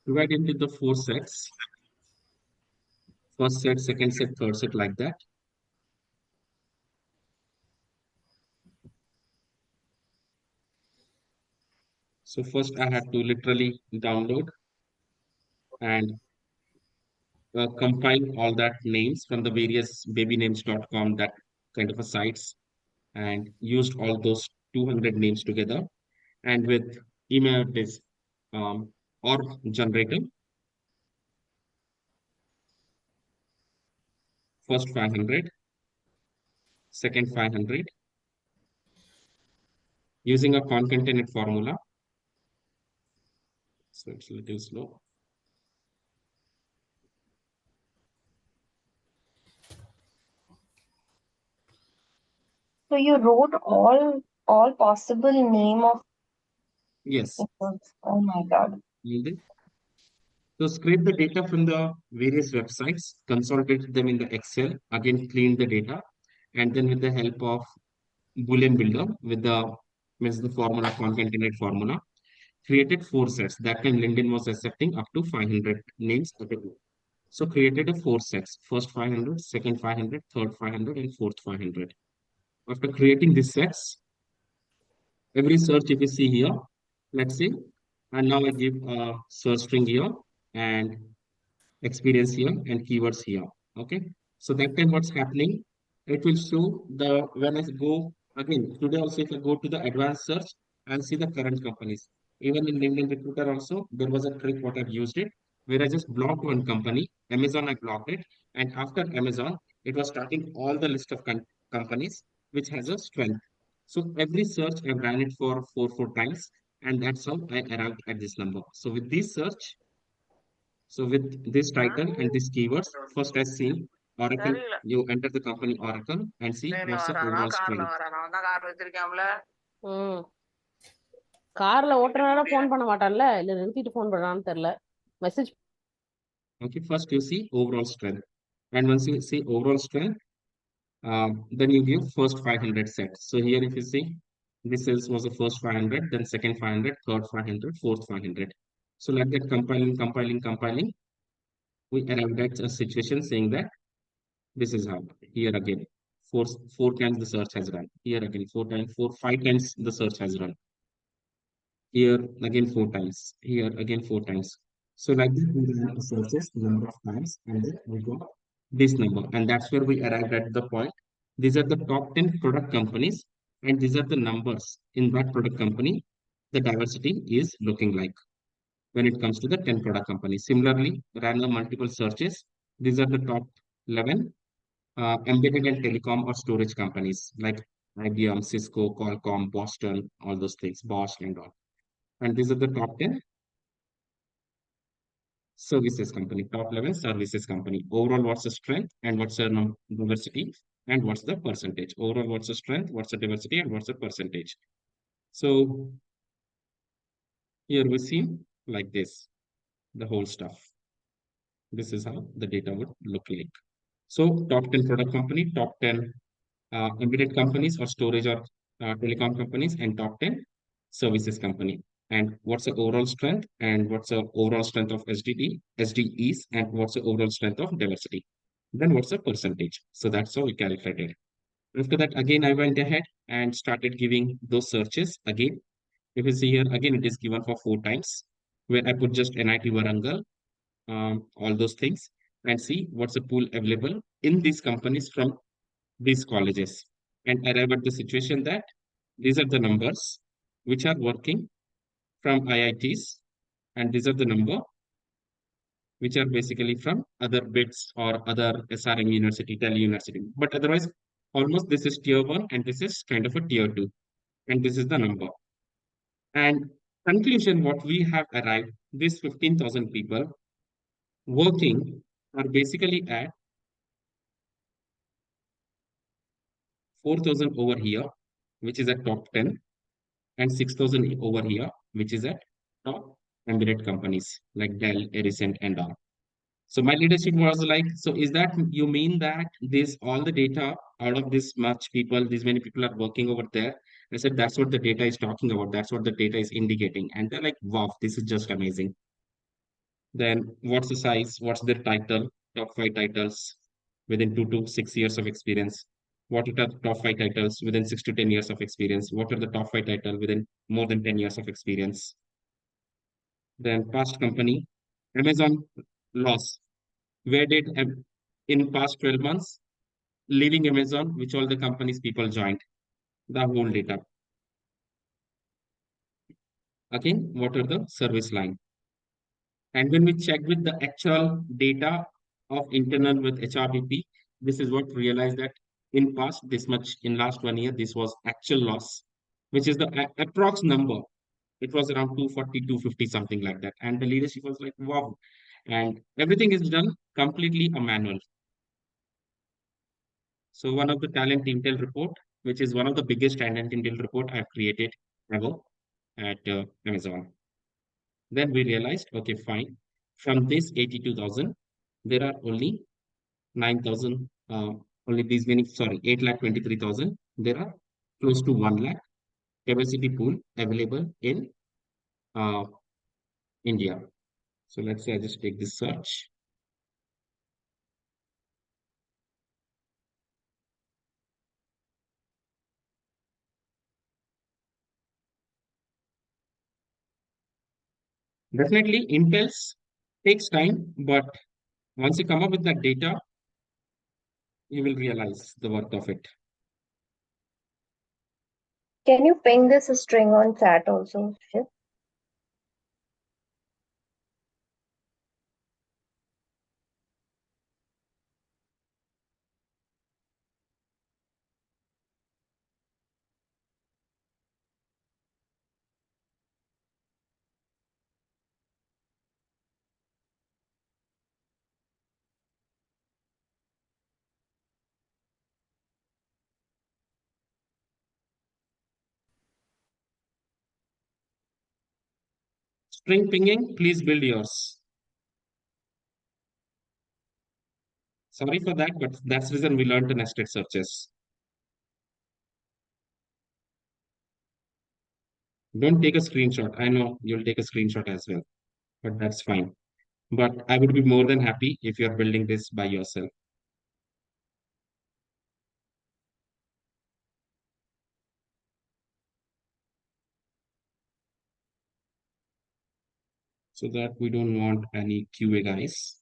divided into the 4 sets. First set, second set, third set, like that. So first I had to literally download and compile all that names from the various babynames.com, that kind of a sites, and used all those 200 names together. And with email this or generator, first 500, second 500, using a concatenate formula. So it's a little slow. So you wrote all possible name of Yes. Oh my God. So scrape the data from the various websites, consolidate them in the Excel, again clean the data, and then with the help of Boolean builder with the means the formula concatenate formula, created 4 sets. That time LinkedIn was accepting up to 500 names at a go. So created a 4 sets. First 500, second 500, third 500, and fourth 500. After creating these sets, every search if you see here, let's see, and now I give a search string here and experience here and keywords here. Okay. So that time what's happening, it will show the when I go again today also if I go to the advanced search, I'll see the current companies. Even in LinkedIn Recruiter also, there was a trick what I've used it, where I just blocked one company, Amazon I blocked it, and after Amazon, it was starting all the list of companies which has a strength. So every search I ran it for four times, and that's how I arrived at this number. So with this search, so with this title and these keywords, first as seen, Oracle, you enter the company Oracle and see what's the overall strength. கார்ல ஓட்டுறனால phone பண்ண மாட்டான்ல இல்ல நிறுத்திட்டு phone பண்றான்னு தெரியல message Okay, first you see overall strength. And once you see overall strength, then you give first 500 sets. So here if you see, this was the first 500, then second 500, third 500, fourth 500. So like that compiling, we arrived at a situation saying that this is how. Here again, four times the search has run. Here again, 5 times the search has run. Here again 4 times. Here again 4 times. So like this, we ran the searches number of times, and then we got this number, and that's where we arrived at the point. These are the top 10 product companies, and these are the numbers in that product company. The diversity is looking like when it comes to the 10 product companies. Similarly, ran the multiple searches. These are the top 11 embedded and telecom or storage companies like IBM, Cisco, Qualcomm, Boston, all those things, Bosch and all. And these are the top 10 services company, top 11 services company. Overall, what's the strength and what's the diversity and what's the percentage? Overall, what's the strength, what's the diversity, and what's the percentage? So here we see like this, the whole stuff. This is how the data would look like. So top 10 product company, top 10 embedded companies or storage or telecom companies, and top 10 services company. And what's the overall strength and what's the overall strength of SDEs, and what's the overall strength of diversity. Then what's the percentage? So that's how we calculated. After that, again, I went ahead and started giving those searches again. If you see here, again, it is given for 4 times, where I put just NIT Warangal, all those things, and see what's the pool available in these companies from these colleges, and arrive at the situation that these are the numbers which are working from IITs, and these are the number which are basically from other bits or other SRM university, Delhi University. But otherwise, almost this is tier one and this is kind of a tier two. And this is the number. And conclusion, what we have arrived, these 15,000 people working are basically at 4,000 over here, which is at top 10, and 6,000 over here, which is at top embedded companies like Dell, Ericsson, and all. So my leadership was like, so is that you mean that this all the data out of this much people, these many people are working over there? I said that's what the data is talking about. That's what the data is indicating. And they're like, wow, this is just amazing. Then what's the size? What's their title? Top five titles within 2 to 6 years of experience. What are the top five titles within 6 to 10 years of experience? What are the top five titles within more than 10 years of experience? Then past company, Amazon loss. Where did in past 12 months, leaving Amazon, which all the companies people joined, the whole data. Again, what are the service line? And when we checked with the actual data of internal with HRBP, this is what realized that in past this much in last 1 year, this was actual loss, which is the approx number. It was around 240, 250, something like that. And the leadership was like, wow. And everything is done completely a manual. So one of the talent intel report, which is one of the biggest talent intel report I've created ever at Amazon. Then we realized, okay, fine. From this 82,000, there are only 9,000, only these many, sorry, 8,23,000. There are close to 1 lakh capacity pool available in uh, India. So let's say I just take this search. Definitely, Intel's takes time, but once you come up with that data, you will realize the worth of it. Can you ping this string on chat also, Shiv? String pinging, please build yours. Sorry for that, but that's the reason we learned the nested searches. Don't take a screenshot. I know you'll take a screenshot as well, but that's fine. But I would be more than happy if you're building this by yourself. So that we don't want any QA guys.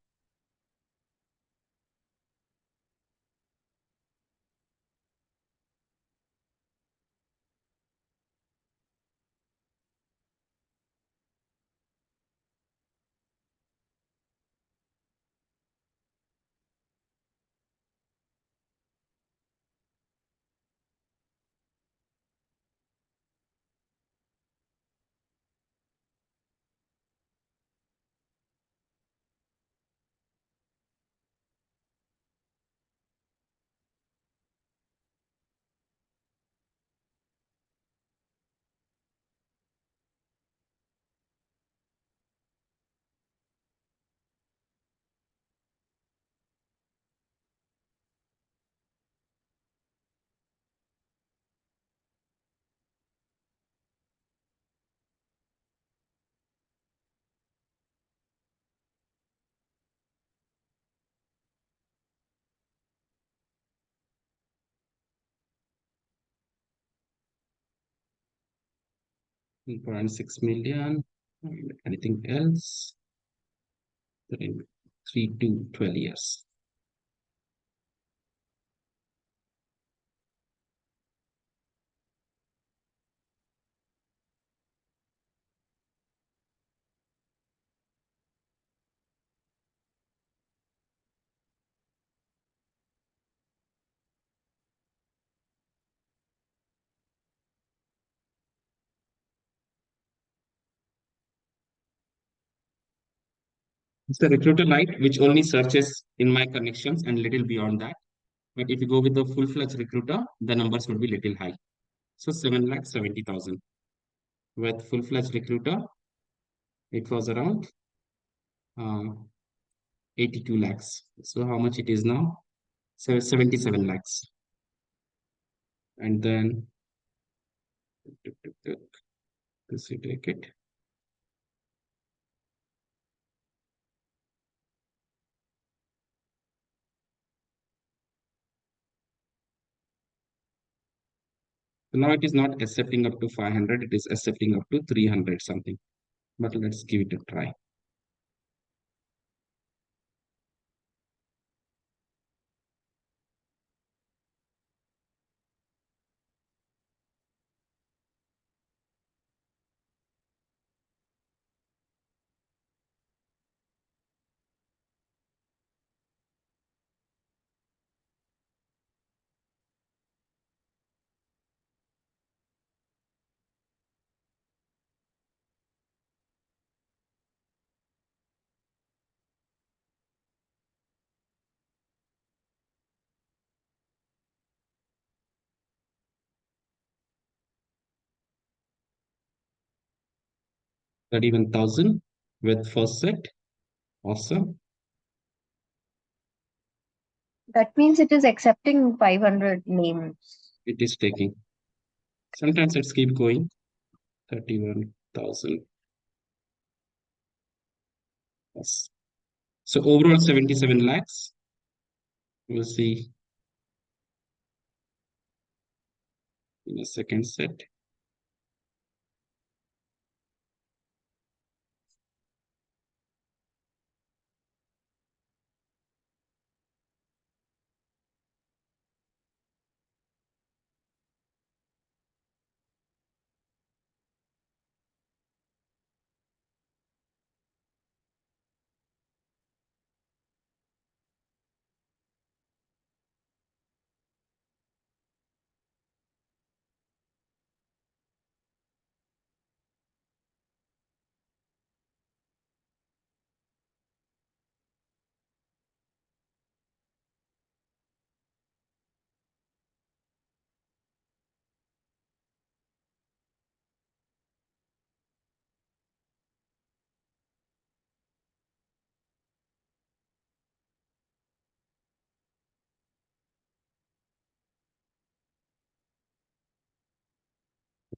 $1.6 million. Anything else? 3 to 12 years. It's the recruiter light, which only searches in my connections and little beyond that. But if you go with the full-fledged recruiter, the numbers would be little high. So 7,70,000. With full-fledged recruiter, it was around 82 lakhs. So how much it is now? So 77 lakhs. And then this you take it. So now it is not accepting up to 500, it is accepting up to 300 something. But let's give it a try. $31,000 with first set. Awesome. That means it is accepting 500 names. It is taking. Sometimes let's keep going. 31,000. Yes. So overall 77 lakhs. We'll see in a second set.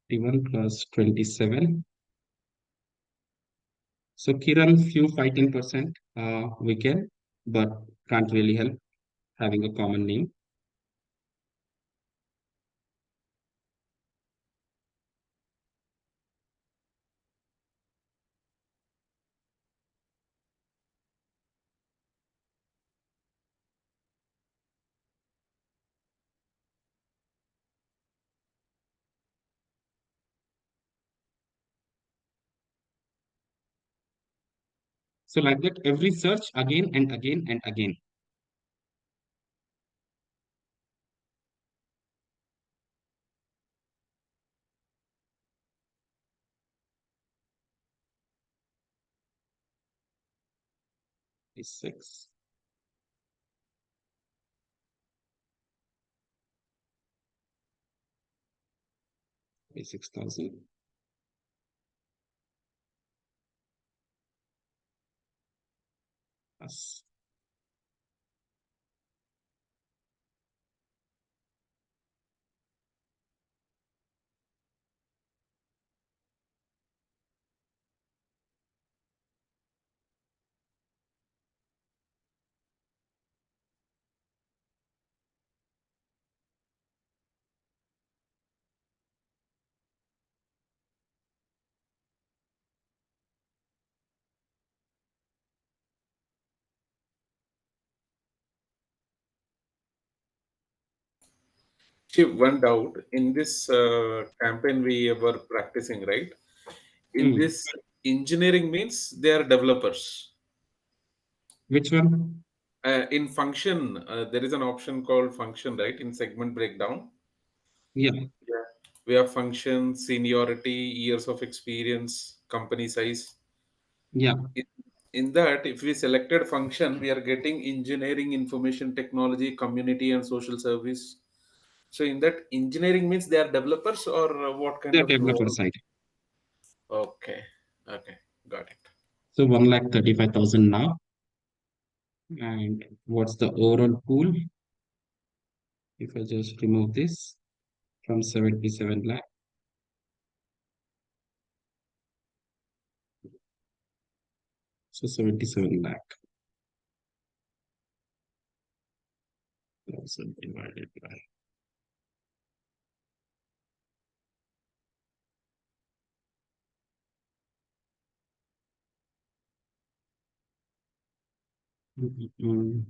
One plus 27. So Kiran, few 5-10% we can, but can't really help having a common name. So like that, every search again and again and again. Is 6. Is 6,000. Plus. Shiv, one doubt in this campaign we were practicing, right? In this, engineering means they are developers. Which one? In function, there is an option called function, right? In segment breakdown. Yeah. Yeah. We have function, seniority, years of experience, company size. Yeah. in that, if we selected function, we are getting engineering, information technology, community, and social service. So in that, engineering means they are developers or what kind The of developer role? side. Okay, okay, got it. So 1,35,000 now. And what's the overall pool? If I just remove this from 77 lakh. So 77 lakh. 1,000 divided by. Mm.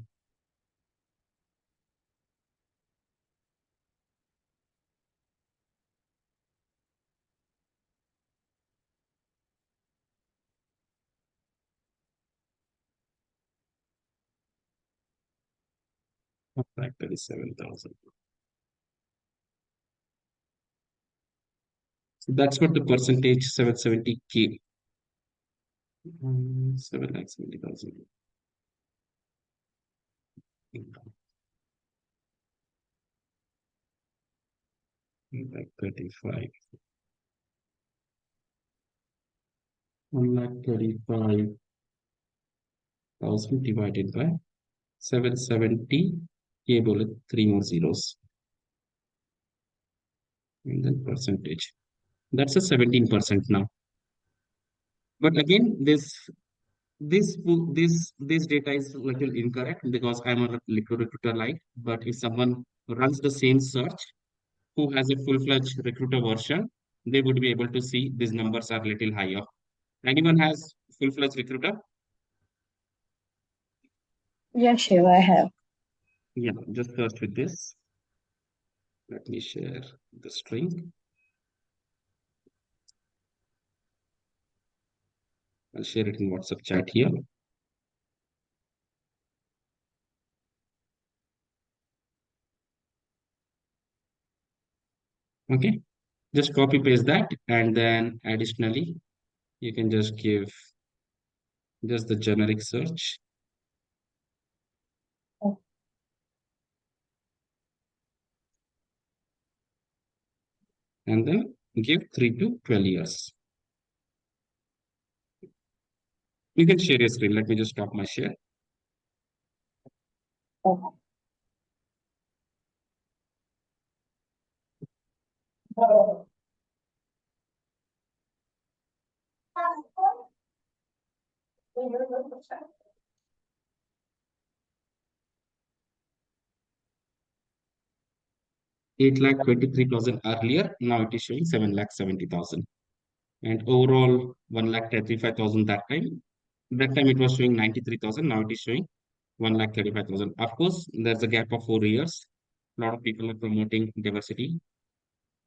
37,000. So that's what the percentage 770K. 7,70,000. Like 35. 1,35,000 divided by 770. K bullet, 3 more zeros. And then percentage. That's a 17% now. But again, this data is a little incorrect because I'm a recruiter light. But if someone runs the same search who has a full-fledged recruiter version, they would be able to see these numbers are little higher. Anyone has full-fledged recruiter? Yeah, sure, I have. Yeah, just first with this. Let me share the string. I'll share it in WhatsApp chat here. Okay, just copy paste that, and then additionally, you can just give just the generic search. And then give 3 to 12 years. You can share your screen. Let me just stop my share. Okay. 8,23,000 earlier. Now it is showing 7,70,000. And overall 1,35,000 that time. That time it was showing 93,000. Now it is showing 1,35,000. Of course, there's a gap of 4 years. A lot of people are promoting diversity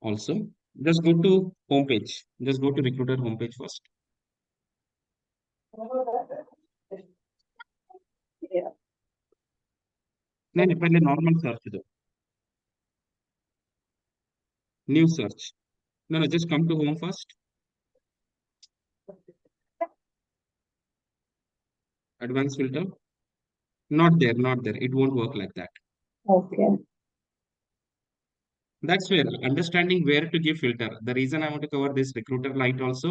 also. Just go to homepage. Just go to recruiter homepage first. Yeah. नहीं नहीं पहले normal search दो new search no no just come to home first advanced filter not there it won't work like that Okay. that's where understanding where to give filter the reason I want to cover this recruiter light also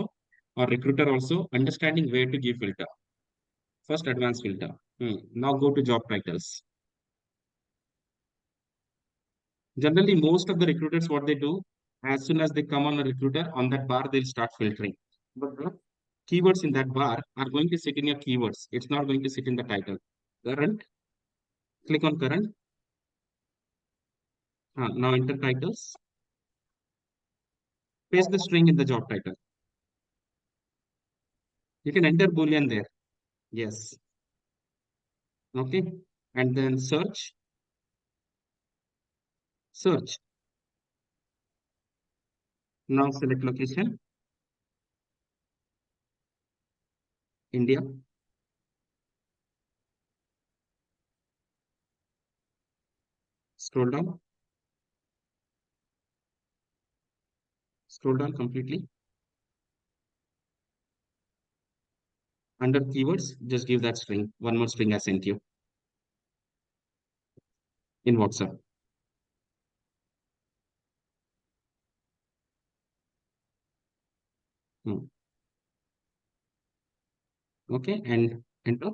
or recruiter also understanding where to give filter first advanced filter now go to job titles generally most of the recruiters what they do as soon as they come on a recruiter on that bar they'll start filtering but the keywords in that bar are going to sit in your keywords it's not going to sit in the title current click on current now enter titles paste the string in the job title you can enter boolean there yes okay and then search now select location India scroll down completely under keywords, just give that string. One more string I sent you in WhatsApp. Okay, and enter,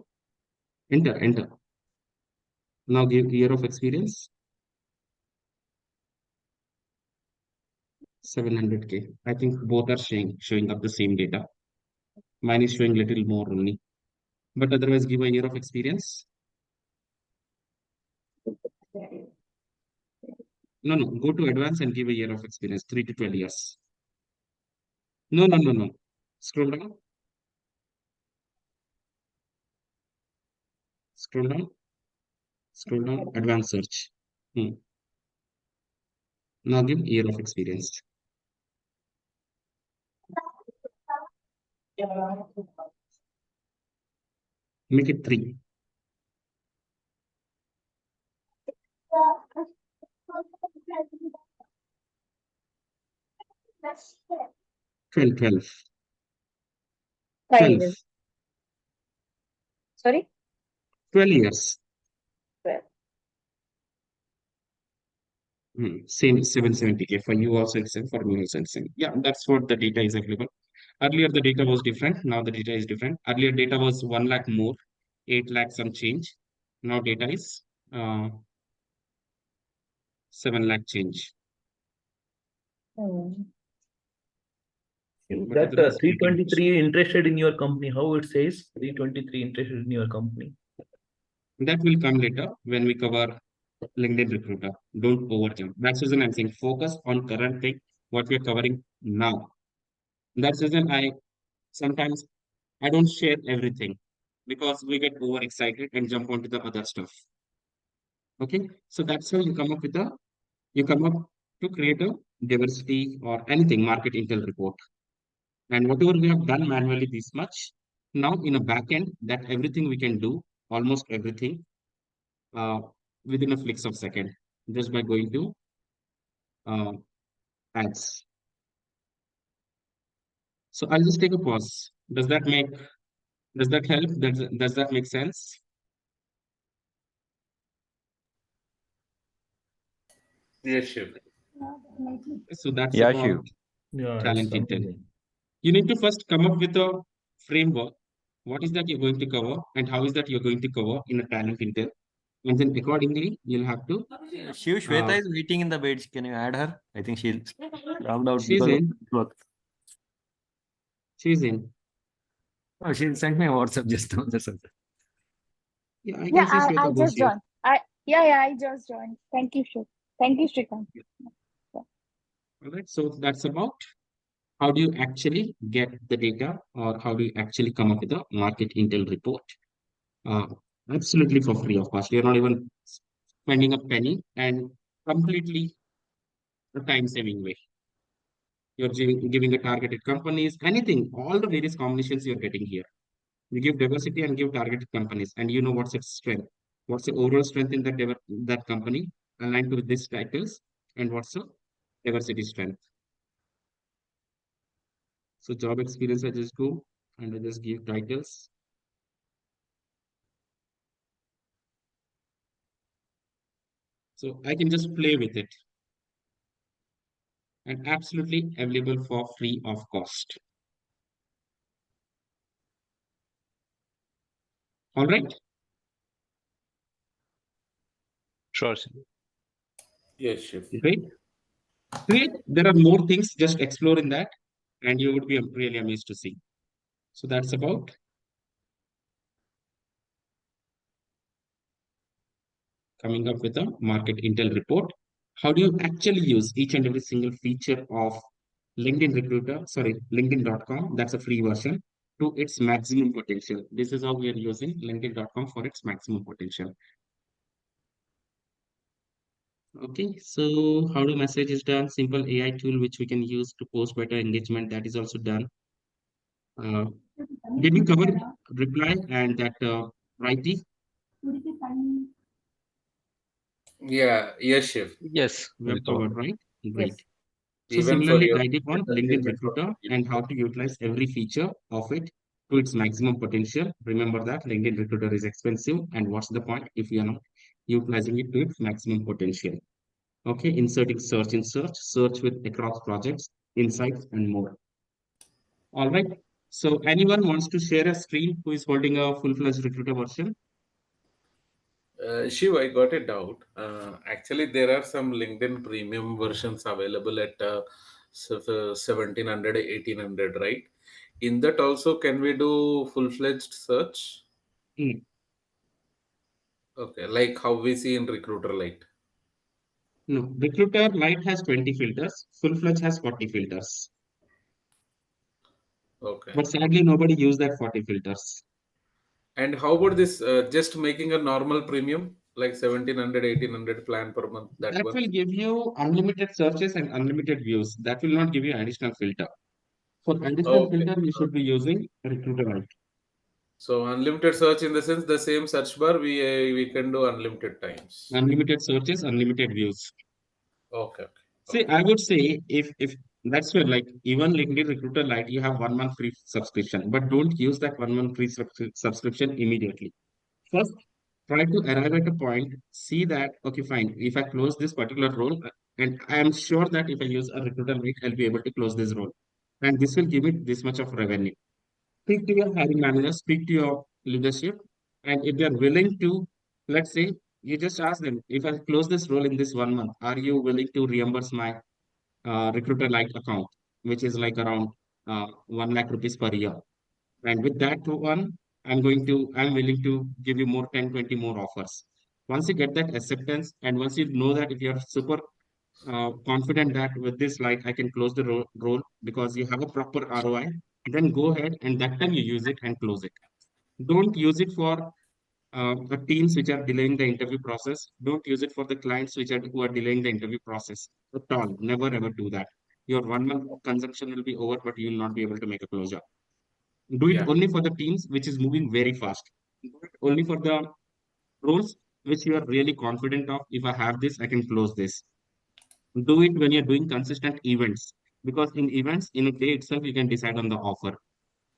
enter. Now give year of experience, 700K. I think both are showing up the same data. Mine is showing little more only, but otherwise give a year of experience. No, go to advanced and give a year of experience, 3 to 12 years. No. Scroll down. Scroll down, advanced search. Now give year of experience. Make it 3. 12. 12. Sorry? 12 years. 12. Same 770K for you also, it's same for me also, it's same. Yeah, that's what the data is available. Earlier the data was different. Now the data is different. Earlier data was 1 lakh more, 8 lakh some change. Now data is 7 lakh change. But That otherwise, 323 interested in your company, how it says 323 interested in your company? that will come later when we cover LinkedIn Recruiter. Don't overjump. That's the reason I'm saying focus on current thing, what we're covering now. That's the reason sometimes I don't share everything because we get overexcited and jump onto the other stuff. Okay, so that's how you come up to create a diversity or anything market intel report. And whatever we have done manually this much, now in a backend, that everything we can do, almost everything, uh, within a flick of second, just by going to ads. So I'll just take a pause. Does that help? Does that make sense? Yes, sure. So that's Yeah, about Shiv. Yeah, talent it's intel. amazing. You need to first come up with a framework. What is that you're going to cover and how is that you're going to cover in a talent intel? And then accordingly, you'll have to. Shiv, Shweta is waiting in the bed. Can you add her? I think she'll round out She's because of in. work. She's in. Oh, she sent me a WhatsApp just now. That's all. Yeah, I Yeah, can see I Shweta just here. joined. I just joined. Thank you, Shiv. Thank you, Shrikant. All right, so that's about how do you actually get the data or how do you actually come up with a market intel report? Uh, Absolutely for free of cost. You're not even spending a penny and completely a time-saving way. You're giving a targeted companies, anything, all the various combinations you're getting here. You give diversity and give targeted companies, and you know what's its strength. What's the overall strength in that company aligned to these titles, and what's the diversity strength. So job experience, I just go and I just give titles. So I can just play with it and absolutely available for free of cost. All right. Sure. Yes, sure. Great. There are more things, just explore in that and you would be really amazed to see. So that's about coming up with a market intel report. How do you actually use each and every single feature of LinkedIn.com, that's a free version, to its maximum potential. This is how we are using LinkedIn.com for its maximum potential. Okay, so how do message is done? Simple AI tool which we can use to post better engagement, that is also done. Did we cover reply and that writing? Yeah, yes, chef. Yes, We have covered, right? Great. Yes. So Even for similarly, your I did on LinkedIn advertisement Recruiter also. and how to utilize every feature of it to its maximum potential. Remember that LinkedIn Recruiter is expensive, and what's the point if you are not utilizing it to its maximum potential? Okay, inserting search in search, search with across projects, insights, and more. All right. So anyone wants to share a screen who is holding a full-fledged recruiter version? Shiv, I got a doubt. Actually, there are some LinkedIn premium versions available at 1700, 1800, right? In that also, can we do full-fledged search? Mm. Okay, like how we see in Recruiter Lite. No, Recruiter Lite has 20 filters, full-fledged has 40 filters. Okay. But sadly, nobody used that 40 filters. And how about this, just making a normal premium, like 1700, 1800 plan per month, that That will works? give you unlimited searches and unlimited views. That will not give you additional filter. For additional Okay. filter, you should be using Recruiter Lite. So unlimited search in the sense the same search bar we can do unlimited times. Unlimited searches, unlimited views. Okay. See, I would say if that's where like even LinkedIn Recruiter Lite, you have 1 month free subscription, but don't use that 1 month free subscription immediately. First, try to arrive at a point, see that okay, fine. If I close this particular role, and I am sure that if I use a Recruiter Lite, I'll be able to close this role, and this will give me this much of revenue. Speak to your hiring manager, speak to your leadership, and if they are willing to, let's say, you just ask them, if I close this role in this 1 month, are you willing to reimburse my Recruiter Lite account, which is like around 1 lakh rupees per year? And with that one, I'm willing to give you more 10, 20 more offers. Once you get that acceptance, and once you know that if you're super confident that with this light I can close the role because you have a proper ROI, then go ahead and that time you use it and close it. Don't use it for the teams which are delaying the interview process. Don't use it for the clients who are delaying the interview process at all. Never ever do that. Your 1 month consumption will be over, but you will not be able to make a closure. Do it Yeah. only for the teams which is moving very fast. Do it only for the roles which you are really confident of. If I have this, I can close this. Do it when you're doing consistent events, because in events in a day itself you can decide on the offer.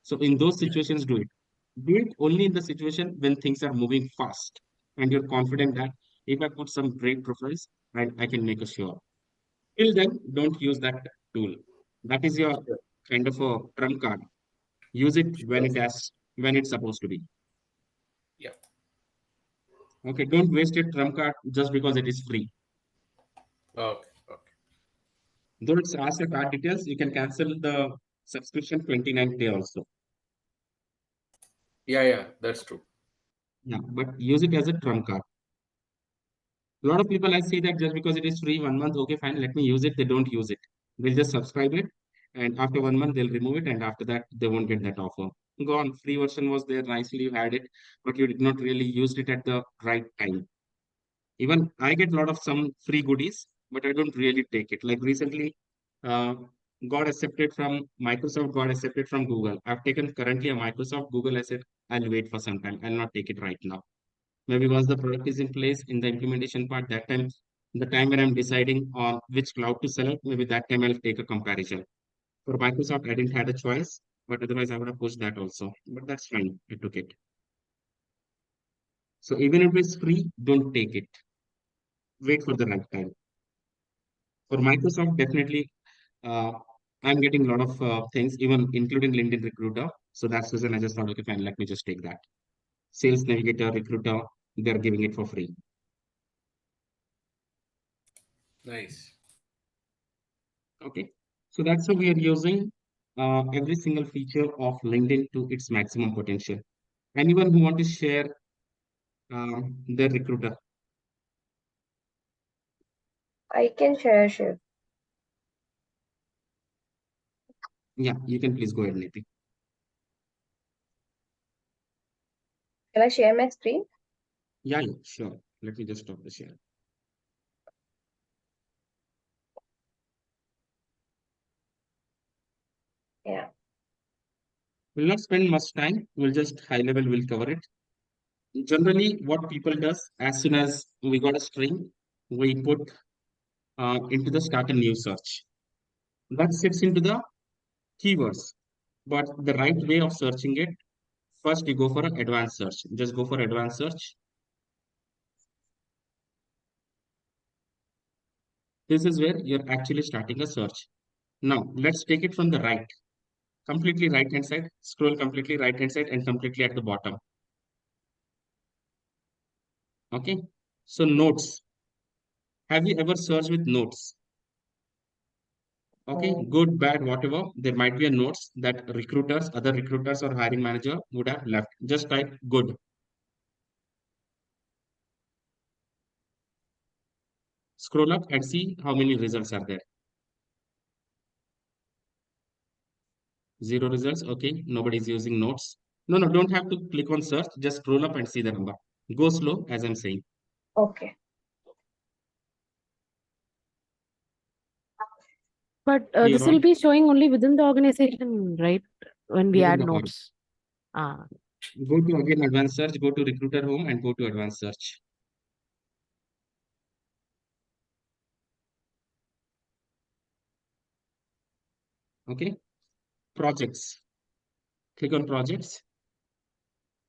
So in those situations, do it only in the situation when things are moving fast and you're confident that if I put some great profiles, I can make a sure. Till then, don't use that tool. That is your kind of a trump card. Use it when it's supposed to be. Yeah. Okay, don't waste your trump card just because it is free. Okay. Though it's ask your card details, you can cancel the subscription 29th day also. Yeah, that's true. Yeah, but use it as a trump card. A lot of people I see that just because it is free 1 month, okay, fine, let me use it. They don't use it. They'll just subscribe it, and after 1 month they'll remove it, and after that they won't get that offer. Gone. Free version was there, nicely you had it, but you did not really use it at the right time. Even I get a lot of some free goodies, but I don't really take it. Like recently, uh, got accepted from Microsoft, got accepted from Google. I've taken currently a Microsoft Google. I said I'll wait for some time. I'll not take it right now. Maybe once the product is in place in the implementation part, that time, the time when I'm deciding on which cloud to select, maybe that time I'll take a comparison. For Microsoft, I didn't have a choice, but otherwise I would have pushed that also. But that's fine. I took it. So even if it's free, don't take it. Wait for the right time. For Microsoft, definitely, uh, I'm getting a lot of things, even including LinkedIn Recruiter. So that's the reason I just thought, okay, fine, let me just take that. Sales Navigator, Recruiter, they're giving it for free. Nice. Okay, so that's how we are using every single feature of LinkedIn to its maximum potential. Anyone who want to share their recruiter? I can share, Shiv. Yeah, you can please go ahead, Niti. Shall I share my screen? Yeah, sure. Let me just stop the share. Yeah. We'll not spend much time. We'll just high level, we'll cover it. Generally, what people does, as soon as we got a string, we put into the start a new search. That sits into the keywords. But the right way of searching it First, you go for an advanced search. Just go for advanced search. This is where you're actually starting a search. Now, let's take it from the right. Completely right hand side. Scroll completely right hand side and completely at the bottom. Okay. So notes. Have you ever searched with notes? Okay, good, bad, whatever. There might be a notes that recruiters, other recruiters or hiring manager would have left. Just type good. Scroll up and see how many results are there. 0 results. Okay, nobody's using notes. No, don't have to click on search. Just scroll up and see the number. Go slow, as I'm saying. Okay. But Clear this will all? be showing only within the organization, right? When we Within add the org. notes. Ah, Go to again advanced search, go to recruiter home and go to advanced search. Okay, projects. Click on projects.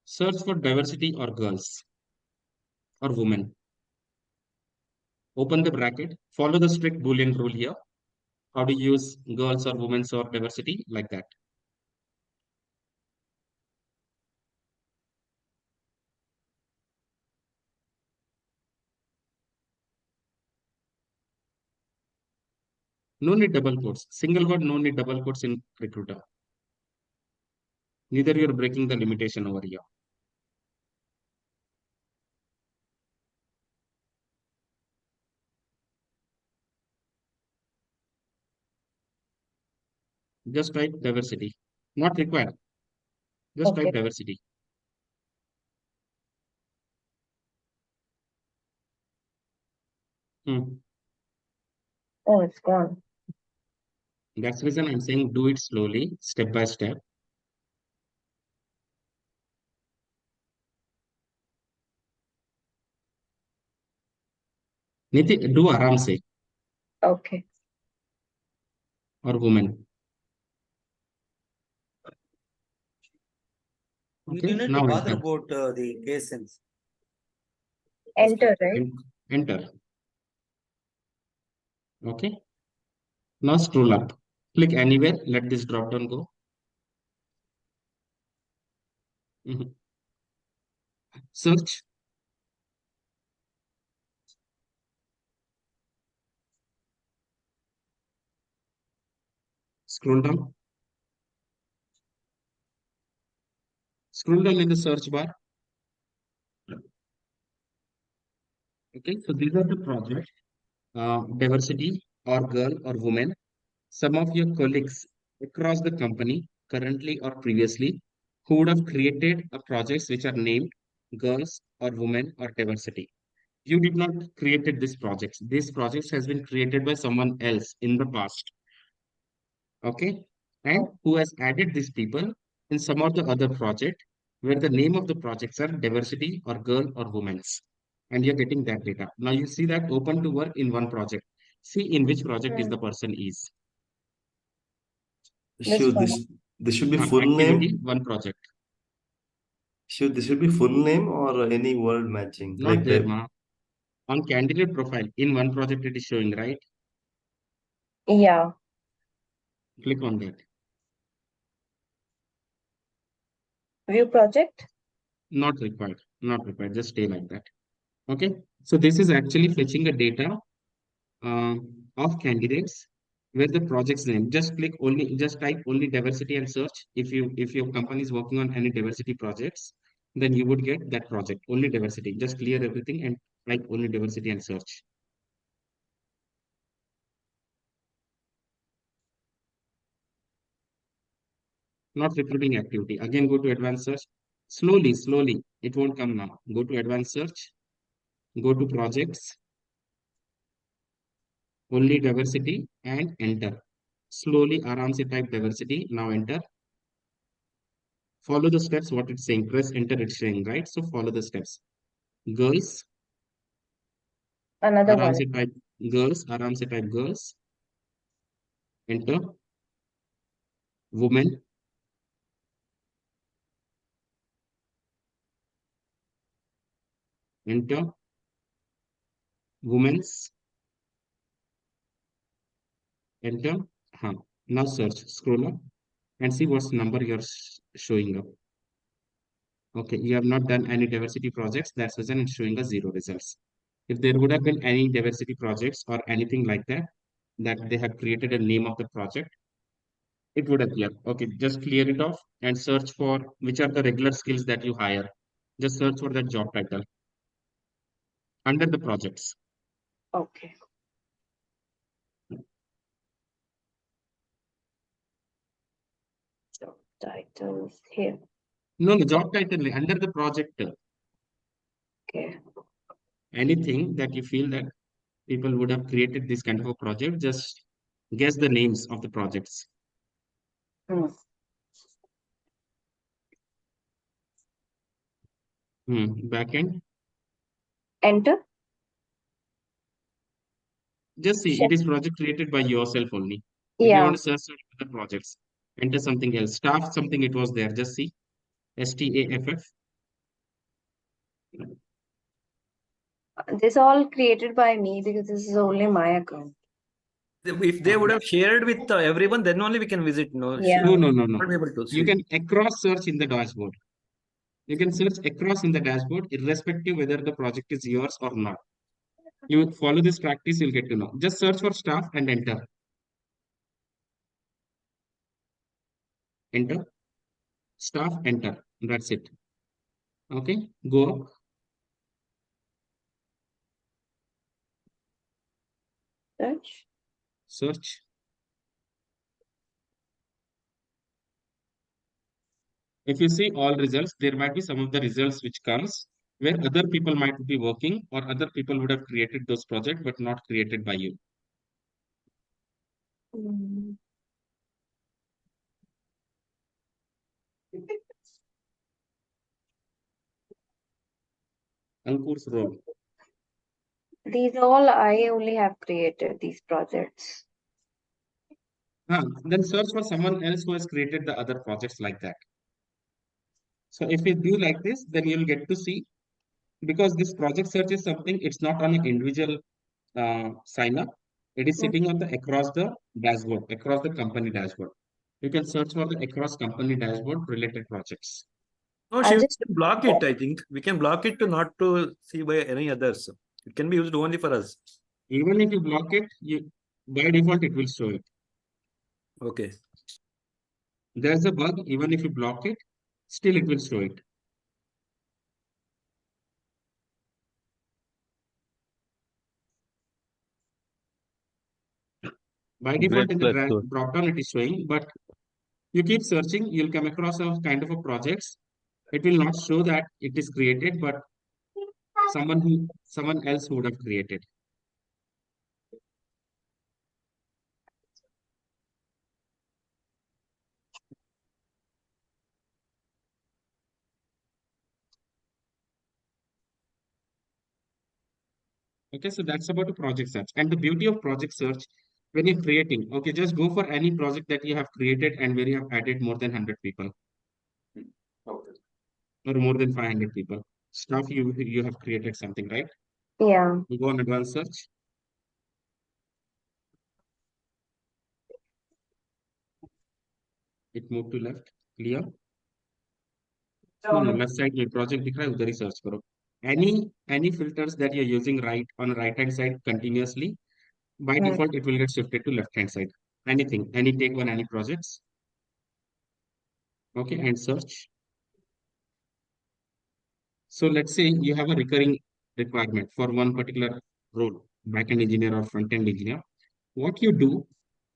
Search for diversity or girls or women. Open the bracket. Follow the strict Boolean rule here. How to use girls or women or diversity like that. No need double quotes. Single word, no need double quotes in recruiter. Neither you're breaking the limitation over here. Just type diversity. Not required. Just type diversity. Oh, it's gone. That's the reason I'm saying do it slowly, step by step. Niti, do aram se. Okay. Or woman. You Okay, do not now bother enter. about the case sense. Enter, right? Enter. Okay. Now scroll up. Click anywhere. Let this drop down go. Search. Scroll down. Scroll down in the search bar. Okay, so these are the projects. Diversity or girl or woman. Some of your colleagues across the company, currently or previously, who would have created a projects which are named girls or women or diversity. You did not created these projects. These projects has been created by someone else in the past. Okay, and who has added these people in some of the other project where the name of the projects are diversity or girl or women's, and you're getting that data. Now you see that open to work in one project. See in which project is the person is. Should this should be full Activity, name? one project. This should be full name or any word matching? Not Like there, ma. On candidate profile, in one project it is showing, right? Yeah. Click on that. View project? Not required. Not required. Just stay like that. Okay. So this is actually fetching a data uh, of candidates where the project's name. Just type only diversity and search. If your company is working on any diversity projects, then you would get that project. Only diversity. Just clear everything and type only diversity and search. Not recruiting activity. Again, go to advanced search. Slowly. It won't come now. Go to advanced search. Go to projects. Only diversity and enter. Slowly, aram se type diversity. Now enter. Follow the steps, what it's saying. Press enter, it's saying, right? So follow the steps. Girls. Another Aram one. se type girls. Aram se type girls. Enter. Women. Enter. Women's. Enter. Now search. Scroll up and see what's number you're showing up. Okay, you have not done any diversity projects. That's reason it's showing us 0 results. If there would have been any diversity projects or anything like that, that they have created a name of the project, it would appear. Okay, just clear it off and search for which are the regular skills that you hire. Just search for that job title under the projects. Okay. Job titles here. No, job title under the project. Okay. Anything that you feel that people would have created this kind of a project, just guess the names of the projects. Backend. Enter. Just see, it is project created by yourself only. If you Yeah. want to search for the projects, enter something else. Staff, something it was there. Just see. STAFF. This all created by me because this is only my account. If they would have shared with everyone, then only we can visit. No, Yeah. No. not be able to You see. can across search in the dashboard. You can search across in the dashboard, irrespective whether the project is yours or not. You follow this practice, you'll get to know. Just search for staff and enter. Enter. Staff, enter. That's it. Okay, go up. Search. Search. If you see all results, there might be some of the results which comes where other people might be working or other people would have created those projects but not created by you. Ankur's role. These all I only have created these projects. Then search for someone else who has created the other projects like that. So if you do like this, then you'll get to see, because this project search is something, it's not on an individual sign up. It is sitting on the across the dashboard, across the company dashboard. You can search for the across company dashboard related projects. No, I we just can block it. I think we can block it to not to see by any others. It can be used only for us. Even if you block it, by default it will show it. Okay. There's a bug, even if you block it, still it will show it. By default, in the drop down, it is showing, but you keep searching, you'll come across a kind of a projects. It will not show that it is created, but someone else would have created. Okay, so that's about the project search. And the beauty of project search, when you're creating, okay, just go for any project that you have created and where you have added more than 100 people. Okay. Or more than 500 people. Stuff you have created something, right? Yeah. You go on advanced search. It moved to left. Clear? No, left side ये project दिख रहा है उधर ही search करो. Any filters that you're using right on right hand side continuously, by default it will get shifted to left hand side. Anything, take one, any projects. Okay, and search. So let's say you have a recurring requirement for one particular role, backend engineer or front-end engineer. What you do,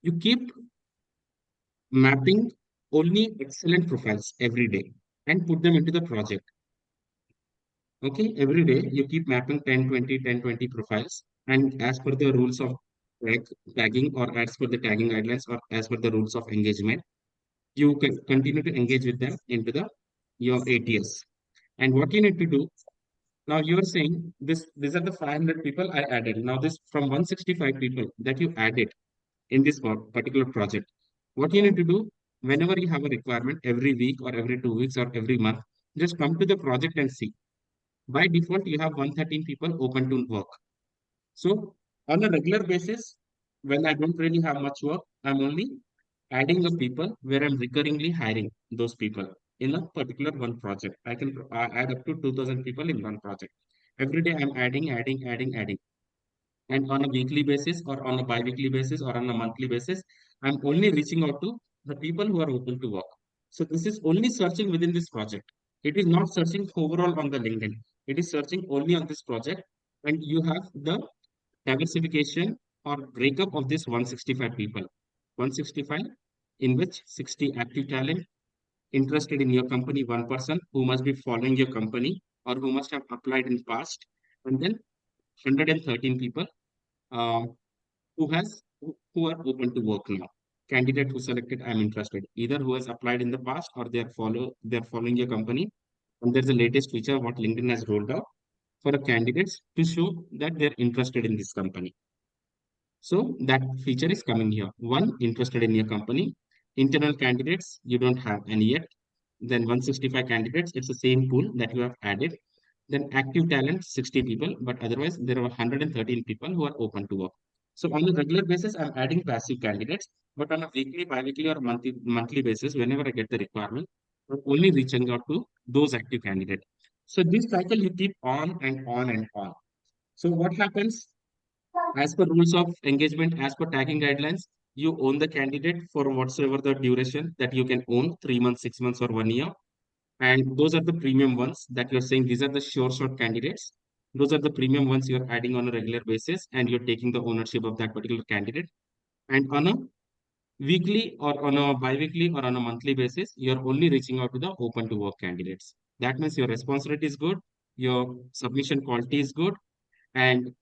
you keep mapping only excellent profiles every day and put them into the project. Okay, every day you keep mapping 10, 20, 10, 20 profiles, and as per the rules of tagging, or as per the tagging guidelines, or as per the rules of engagement, you can continue to engage with them into your ATS. And what you need to do, now you're saying these are the 500 people I added. Now this from 165 people that you added in this particular project. What you need to do, whenever you have a requirement every week or every 2 weeks or every month, just come to the project and see. By default, you have 113 people open to work. So on a regular basis, when I don't really have much work, I'm only adding the people where I'm recurringly hiring those people in a particular one project. I can add up to 2000 people in one project. Every day I'm adding. And on a weekly basis or on a bi-weekly basis or on a monthly basis, I'm only reaching out to the people who are open to work. So this is only searching within this project. It is not searching overall on the LinkedIn. It is searching only on this project. And you have the diversification or breakup of this 165 people. 165 in which 60 active talent interested in your company, one person who must be following your company or who must have applied in past, and then 113 people um, who are open to work now. Candidate who selected I'm interested, either who has applied in the past or they're following your company. And there's a latest feature what LinkedIn has rolled out for the candidates to show that they're interested in this company. So that feature is coming here. One, interested in your company. Internal candidates, you don't have any yet. Then 165 candidates, it's the same pool that you have added. Then active talent, 60 people, but otherwise there are 113 people who are open to work. So on a regular basis, I'm adding passive candidates, but on a weekly, bi-weekly or monthly basis, whenever I get the requirement, I'm only reaching out to those active candidates. So this cycle you keep on and on and on. So what happens? As per rules of engagement, as per tagging guidelines, you own the candidate for whatsoever the duration that you can own, 3 months, 6 months, or 1 year. And those are the premium ones that you're saying these are the sure shot candidates. Those are the premium ones you're adding on a regular basis and you're taking the ownership of that particular candidate. And on a weekly or on a bi-weekly or on a monthly basis, you're only reaching out to the open to work candidates. That means your response rate is good, your submission quality is good, and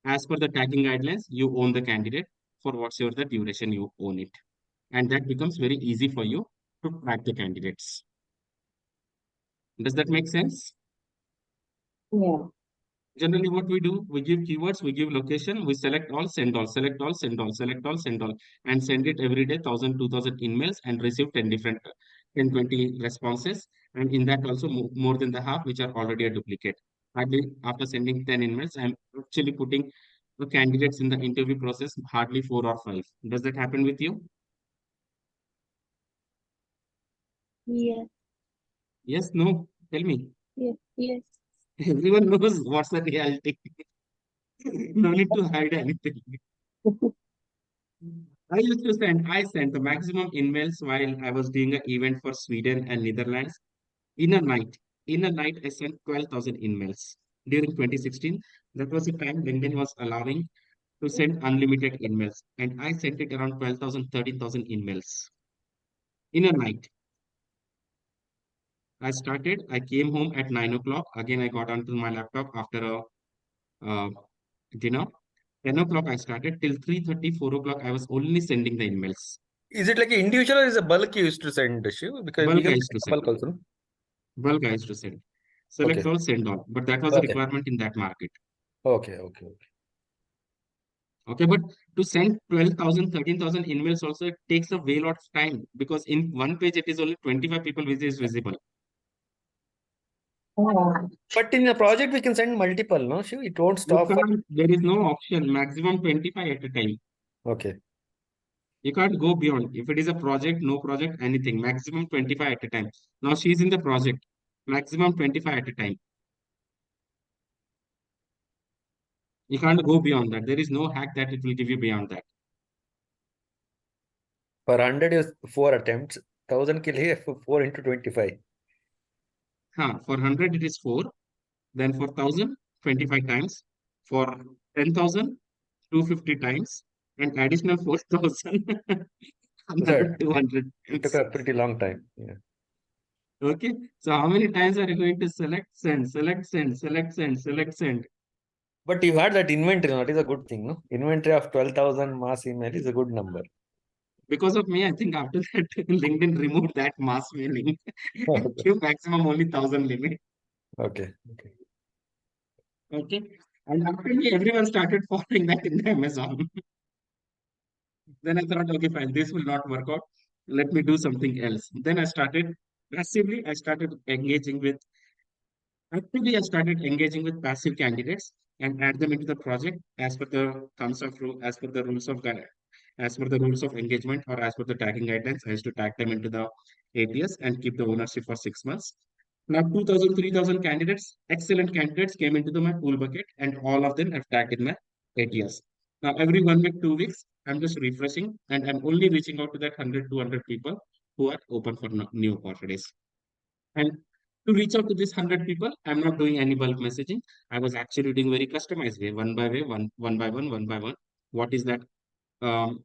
as per the tagging guidelines, you own the candidate for whatsoever the duration you own it. And that becomes very easy for you to track the candidates. Does that make sense? Yeah. Generally, what we do, we give keywords, we give location, we select all, send all, select all, send all, select all, send all, and send it every day, 1000, 2000 emails and receive 10 different, 10, 20 responses. And in that also more than the half, which are already a duplicate. Hardly after sending 10 emails, I'm actually putting the candidates in the interview process, hardly 4 or 5. Does that happen with you? Yes. Yes, no? Tell me. Yes. Yes. Everyone knows what's the reality. No need to hide anything. I sent the maximum emails while I was doing an event for Sweden and Netherlands. In a night, in a night, I sent 12,000 emails. During 2016, that was the time LinkedIn was allowing to send unlimited emails. And I sent it around 12,000, 13,000 emails in a night. I came home at 9 o'clock. Again, I got onto my laptop after a dinner. 10 o'clock I started till 3:30, 4 o'clock. I was only sending the emails. Is it like an individual or is a bulk you used to send, Shiv? Because we Bulk I can used to send send. bulk also. No? Bulk I used to send. Select Okay. all, send all. But that was a Okay. requirement in that market. Okay. Okay. Okay, but to send 12,000, 13,000 emails also, it takes a way lot of time because in one page it is only 25 people which is visible. But in a project, we can send multiple, no? Shiv? It won't You stop for. can't, there is no option, maximum 25 at a time. Okay. You can't go beyond. If it is a project, no project, anything, maximum 25 at a time. Now she's in the project, maximum 25 at a time. You can't go beyond that. There is no hack that it will give you beyond that. For 100 is 4 attempts. 1000 ke liye 4 into 25. For 100, it is 4. Then for 1,000, 25 times. For 10,000, 250 times. And additional 4,000, another So 200 it took times. a pretty long time. Yeah. Okay. So how many times are you going to select, send, select, send, select, send, select, send? But you had that inventory, that is a good thing, no? Inventory of 12,000 mass email is a good number. Because of me, I think after that, LinkedIn removed that mass mailing. Okay. Give maximum only 1,000 limit. Okay. Okay. Okay. And after me, everyone started following that in the Amazon. Then I thought, okay, fine, this will not work out. Let me do something else. Then I started engaging with Actively, I started engaging with passive candidates and add them into the project as per the thumbs of rule, as per the rules of as per the rules of engagement or as per the tagging guidelines. I used to tag them into the ATS and keep the ownership for 6 months. Now 2,000, 3,000 candidates, excellent candidates came into my pool bucket and all of them have tagged in my ATS. Now every 1 week, 2 weeks, I'm just refreshing and I'm only reaching out to that 100, 200 people who are open for new opportunities. And to reach out to these 100 people, I'm not doing any bulk messaging. I was actually doing very customized way, one by way, one by one, one by one. What is that? Um,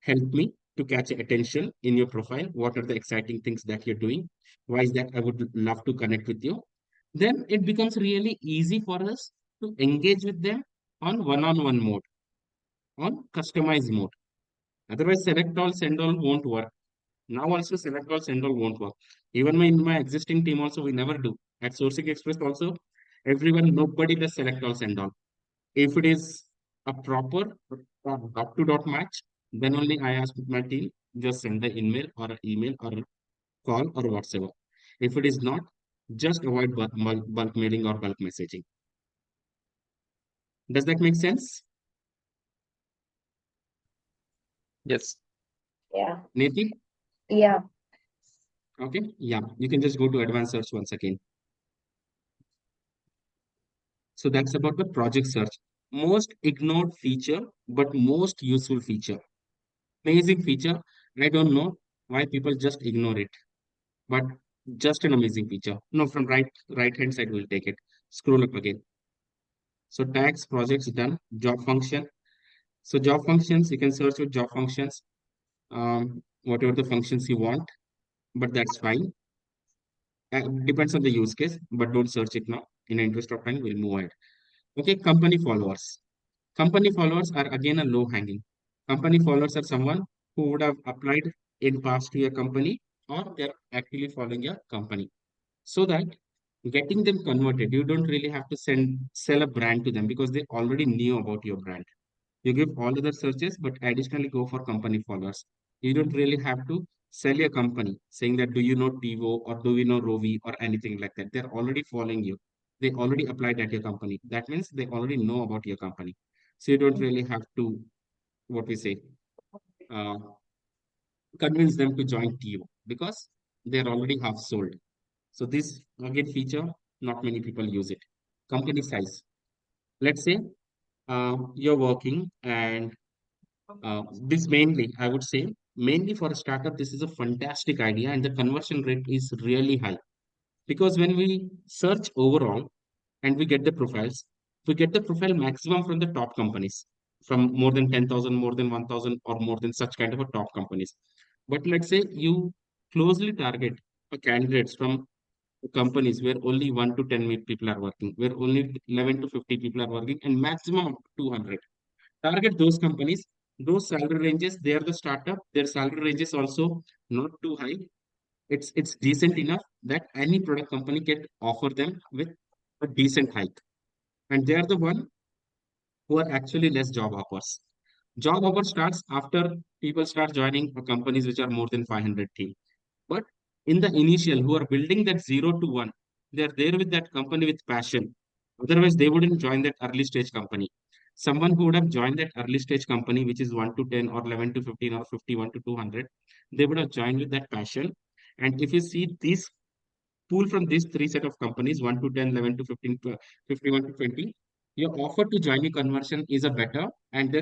Help me to catch attention in your profile. What are the exciting things that you're doing? Why is that? I would love to connect with you. Then it becomes really easy for us to engage with them on one-on-one mode, on customized mode. Otherwise, select all, send all won't work. Now also select all, send all won't work. Even in my existing team also, we never do. At Sourcing Express also, nobody does select all, send all. If it is a proper dot to dot match, then only I ask my team, just send the email or a call or whatsoever. If it is not, just avoid bulk mailing or bulk messaging. Does that make sense? Yes. Yeah. Nathan? Yeah. Okay. Yeah. You can just go to advanced search once again. So that's about the project search. Most ignored feature, but most useful feature. Amazing feature. I don't know why people just ignore it, but just an amazing feature. No, from right hand side, we'll take it. Scroll up again. So tags, projects done, job function. So job functions, you can search with job functions, whatever the functions you want, but that's fine. Depends on the use case, but don't search it now. In the interest of time, we'll move ahead. Okay, company followers. Company followers are again a low hanging. Company followers are someone who would have applied in past to your company or they're actually following your company. So that getting them converted, you don't really have to sell a brand to them because they already knew about your brand. You give all other searches, but additionally go for company followers. You don't really have to sell your company saying that do you know TiVo or do you know Rovi or anything like that. They're already following you. They already applied at your company. That means they already know about your company. So you don't really have to, what we say, uh, convince them to join TiVo because they're already half sold. So this again feature, not many people use it. Company size. Let's say you're working and this mainly, I would say, mainly for a startup, this is a fantastic idea and the conversion rate is really high. Because when we search overall and we get the profiles, we get the profile maximum from the top companies, from more than 10,000, more than 1,000, or more than such kind of a top companies. But let's say you closely target candidates from companies where only 1 to 10 people are working, where only 11 to 50 people are working, and maximum up to 200. Target those companies, those salary ranges, they are the startup, their salary ranges also not too high. It's decent enough that any product company can offer them with a decent hike. And they are the one who are actually less job offers. Job offer starts after people start joining companies which are more than 500 team. But in the initial, who are building that 0 to 1, they're there with that company with passion. Otherwise, they wouldn't join that early stage company. Someone who would have joined that early stage company, which is 1 to 10 or 11 to 15 or 51 to 200, they would have joined with that passion. And if you see these pool from these three set of companies, 1 to 10, 11 to 15, 51 to 20, your offer to join a conversion is a better and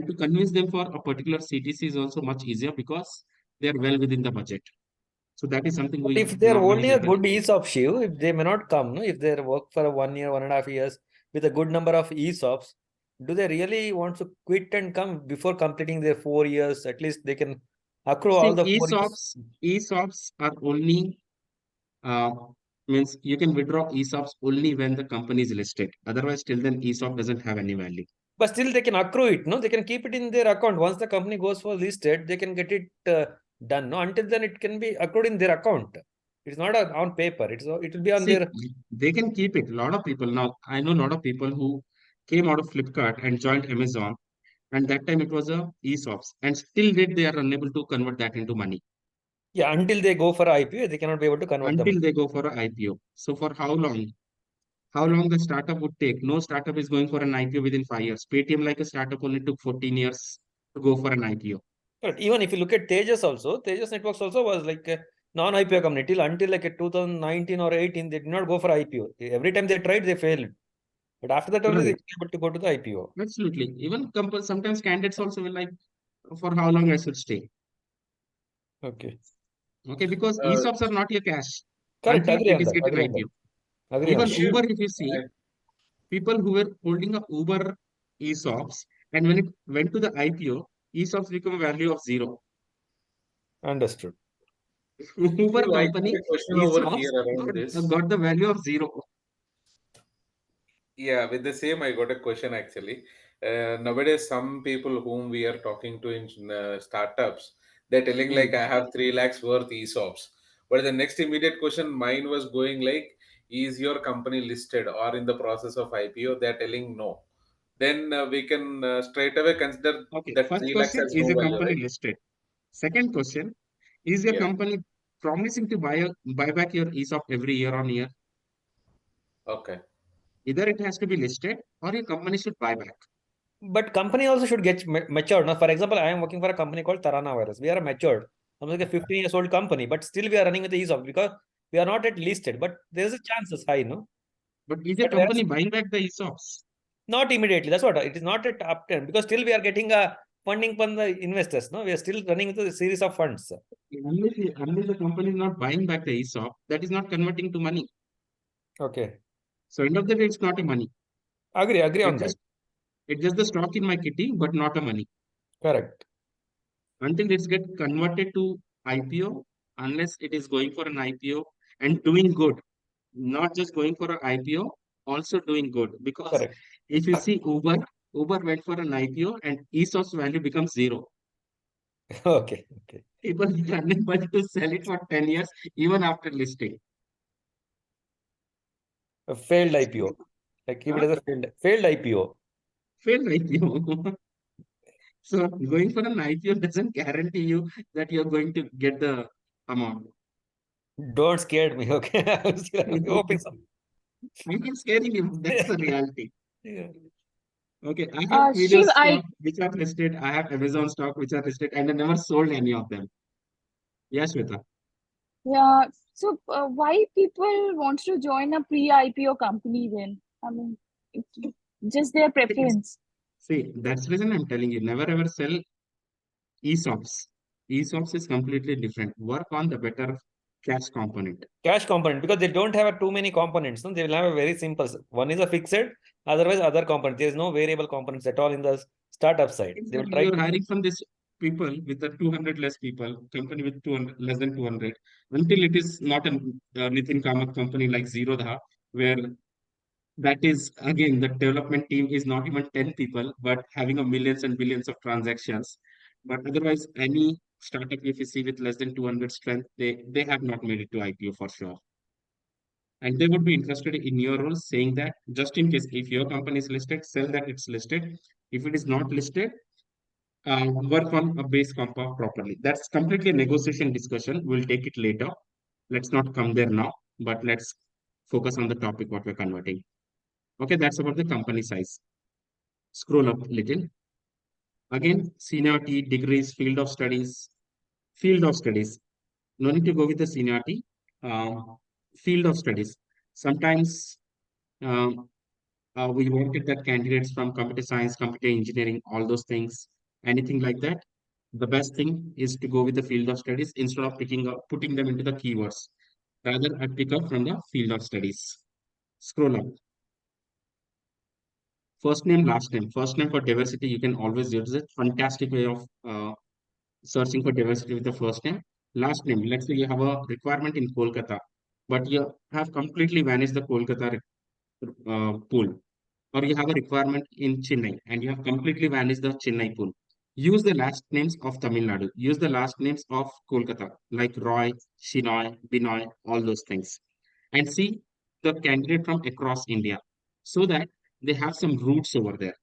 to convince them for a particular CTC is also much easier because they are well within the budget. So that is something But we if they're normally only a happen. good ESOP, Shiv, if they may not come, no? If they work for a 1 year, 1.5 years with a good number of ESOPs, do they really want to quit and come before completing their 4 years? At least they can accrue all See, the 4 years. ESOPs are only uh, means you can withdraw ESOPs only when the company is listed. Otherwise, till then ESOP doesn't have any value. But still, they can accrue it. No, they can keep it in their account. Once the company goes for listed, they can get it done. No, until then, it can be accrued in their account. It's not on paper. It will be on See, their. they can keep it. A lot of people now, I know a lot of people who came out of Flipkart and joined Amazon, and that time it was a ESOPs, and still date they are unable to convert that into money. Yeah, until they go for IPO, they cannot be able to convert them. Until they go for an IPO. So for how long? How long the startup would take? No startup is going for an IPO within 5 years. Paytm, like a startup, only took 14 years to go for an IPO. But even if you look at Tejas also, Tejas Networks also was like a non-IPO company till until like a 2019 or 18, they did not go for IPO. Every time they tried, they failed. But after that only they Right. were able to go to the IPO. Absolutely. Even sometimes candidates also will like, for how long I should stay. Okay. Okay, because ESOPs are not your cash Correct. until Agree it on is that. get an Agree on that. IPO. Agree on Even that. Uber, if you see, people who were holding a Uber ESOPs, and when it went to the IPO, ESOPs become a value of zero. Understood. Uber Shiv, I got company a question over ESOPs here around this. got the value of zero. Yeah, with the same, I got a question actually. Nowadays, some people whom we are talking to in startups, they're telling like, I have 3 lakhs worth ESOPs. But the next immediate question mine was going like, is your company listed or in the process of IPO? They're telling no. Then we can straight away consider Okay, that first 3 lakhs question, as is no your value, company right? listed? Second question, is your Yeah. company promising to buy back your ESOP every year on year? Okay. Either it has to be listed or your company should buy back. But company also should get matured. Now, for example, I am working for a company called Tarana Virus. We are a matured, almost like a 15 years old company, but still we are running with the ESOP because we are not yet listed. But there is a chances high, no? But is your But whereas company buying back the ESOPs? not immediately. That's what it is not at up 10 because still we are getting a funding from the investors. No, we are still running with a series of funds. Unless the company is not buying back the ESOP, that is not converting to money. Okay. So end of the day, it's not a money. Agree on It's that. just it's just the stock in my kitty, but not a money. Correct. Until it's get converted to IPO, unless it is going for an IPO and doing good, not just going for an IPO, also doing good. Because Correct. if you see Uber went for an IPO and ESOP's value becomes zero. Okay. Okay. People are unable to sell it for 10 years, even after listing. A failed IPO. Like keep it Huh? as a failed IPO. Failed IPO. So going for an IPO doesn't guarantee you that you're going to get the amount. Don't scare me. Okay. I'm hoping so. I'm not scaring you. That's the reality. Yeah. Okay, I have Shiv, Videos stock which are listed. I have Amazon stock which are listed, and I never sold any of them. Yes, Shweta. yeah. So why people want to join a pre-IPO company then? I mean, it's just their preference. See, that's the reason I'm telling you, never ever sell ESOPs. ESOPs is completely different. Work on the better cash component. Cash component because they don't have too many components. No? They will have a very simple. One is a fixed, otherwise other component. There is no variable components at all in the startup side. They will Exactly. try You're to. hiring from this people with the 200 less people, company with 200, less than 200, until it is not a Nitin Kamath company like Zerodha, where that is again the development team is not even 10 people, but having a millions and billions of transactions. But otherwise, any startup if you see with less than 200 strength, they have not made it to IPO for sure. And they would be interested in your role saying that just in case if your company is listed, sell that it's listed. If it is not listed, work on a base comp properly. That's completely a negotiation discussion. We'll take it later. Let's not come there now, but let's focus on the topic what we're converting. Okay, that's about the company size. Scroll up a little. Again, seniority, degrees, field of studies. Field of studies. No need to go with the seniority. Field of studies. Sometimes um, we wanted that candidates from computer science, computer engineering, all those things, anything like that. The best thing is to go with the field of studies instead of putting them into the keywords. Rather, I pick up from the field of studies. Scroll up. First name, last name. First name for diversity, you can always use it. Fantastic way of searching for diversity with the first name. Last name. Let's say you have a requirement in Kolkata, but you have completely vanished the Kolkata pool, or you have a requirement in Chennai and you have completely vanished the Chennai pool. Use the last names of Tamil Nadu. Use the last names of Kolkata, like Roy, Shinoy, Binoy, all those things. And see the candidate from across India so that they have some roots over there.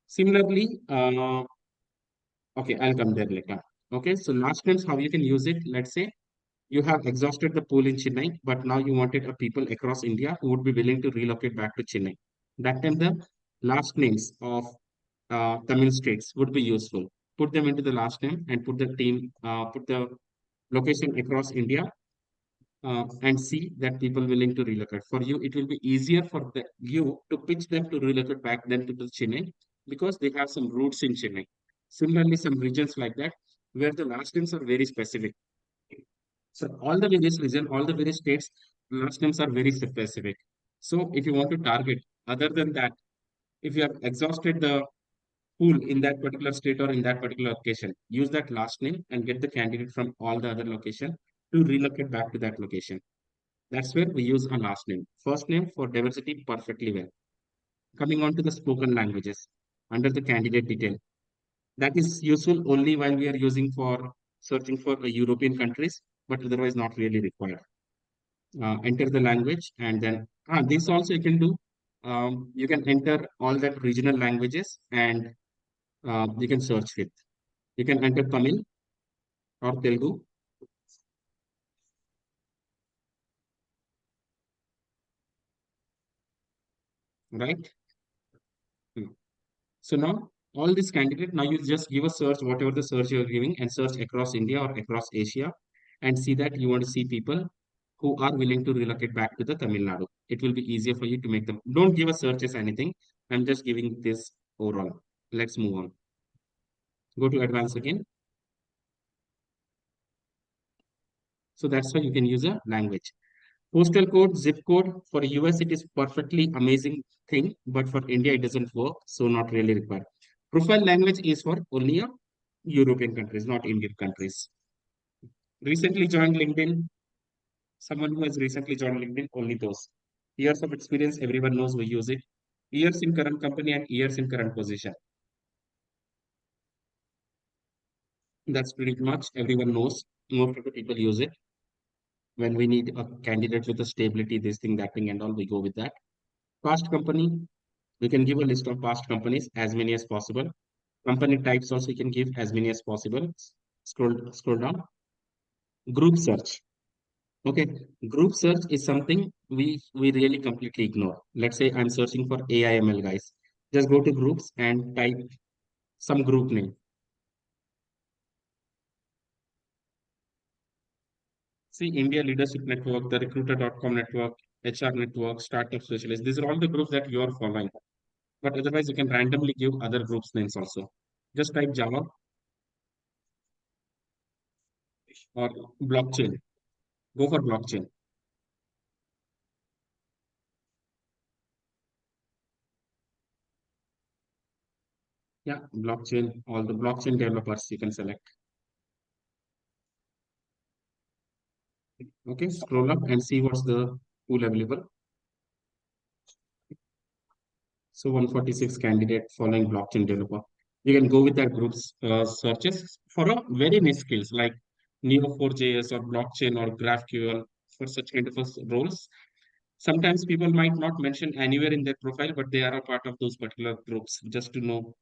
Similarly, okay, I'll come there later. Okay, so last names, how you can use it. Let's say you have exhausted the pool in Chennai, but now you wanted a people across India who would be willing to relocate back to Chennai. That time the last names of Tamil states would be useful. Put them into the last name and put the location across India and see that people willing to relocate. For you, it will be easier for you to pitch them to relocate back than to the Chennai because they have some roots in Chennai. Similarly, some regions like that where the last names are very specific. So all the various region, all the various states, last names are very specific. So if you want to target, other than that, if you have exhausted the pool in that particular state or in that particular location, use that last name and get the candidate from all the other location to relocate back to that location. That's where we use a last name. First name for diversity perfectly well. Coming on to the spoken languages under the candidate detail. That is useful only while we are using for searching for European countries, but otherwise not really required. Enter the language and then this also you can do. You can enter all that regional languages and you can search with. You can enter Tamil or Telugu, right? Hmm. So now all these candidate, now you just give a search, whatever the search you're giving, and search across India or across Asia, and see that you want to see people who are willing to relocate back to the Tamil Nadu. It will be easier for you to make them. Don't give a search as anything. I'm just giving this overall. Let's move on. Go to advanced again. So that's why you can use a language. Postal code, zip code for US it is perfectly amazing thing, but for India it doesn't work, so not really required. Profile language is for only a European countries, not Indian countries. Recently joined LinkedIn, someone who has recently joined LinkedIn, only those. Years of experience, everyone knows we use it. Years in current company and years in current position. That's pretty much everyone knows. Most of the people use it. When we need a candidate with a stability, this thing, that thing, and all, we go with that. Past company, we can give a list of past companies, as many as possible. Company types also you can give as many as possible. Scroll down. Group search. Okay, group search is something we really completely ignore. Let's say I'm searching for AIML guys. Just go to groups and type some group name. See India Leadership Network, the Recruiter.com network, HR network, Startup Specialist. These are all the groups that you are following. But otherwise, you can randomly give other groups names also. Just type Java or blockchain. Go for blockchain. Yeah, blockchain, all the blockchain developers you can select. Okay, scroll up and see what's the pool available. So 146 candidate following blockchain developer. You can go with that group's searches for a very niche skills like Neo4j or blockchain or GraphQL for such kind of roles. Sometimes people might not mention anywhere in their profile, but they are a part of those particular groups just to know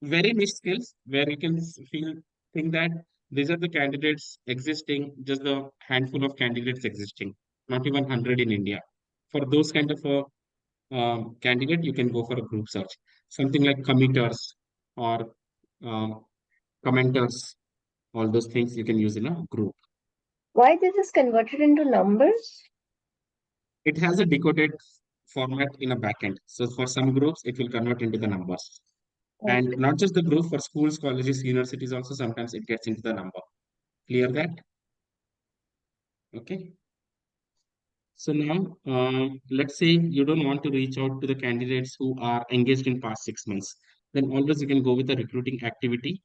very niche skills where you can feel think that these are the candidates existing, just the handful of candidates existing, not even 100 in India. For those kind of candidate, you can go for a group search, something like committers or um, commenters. All those things you can use in a group. Why this is converted into numbers? It has a decoded format in a backend. So for some groups, it will convert into the numbers. And not just the group, for schools, colleges, universities also sometimes it gets into the number. Clear that? Okay. So now, let's say you don't want to reach out to the candidates who are engaged in past 6 months. Then always you can go with a recruiting activity.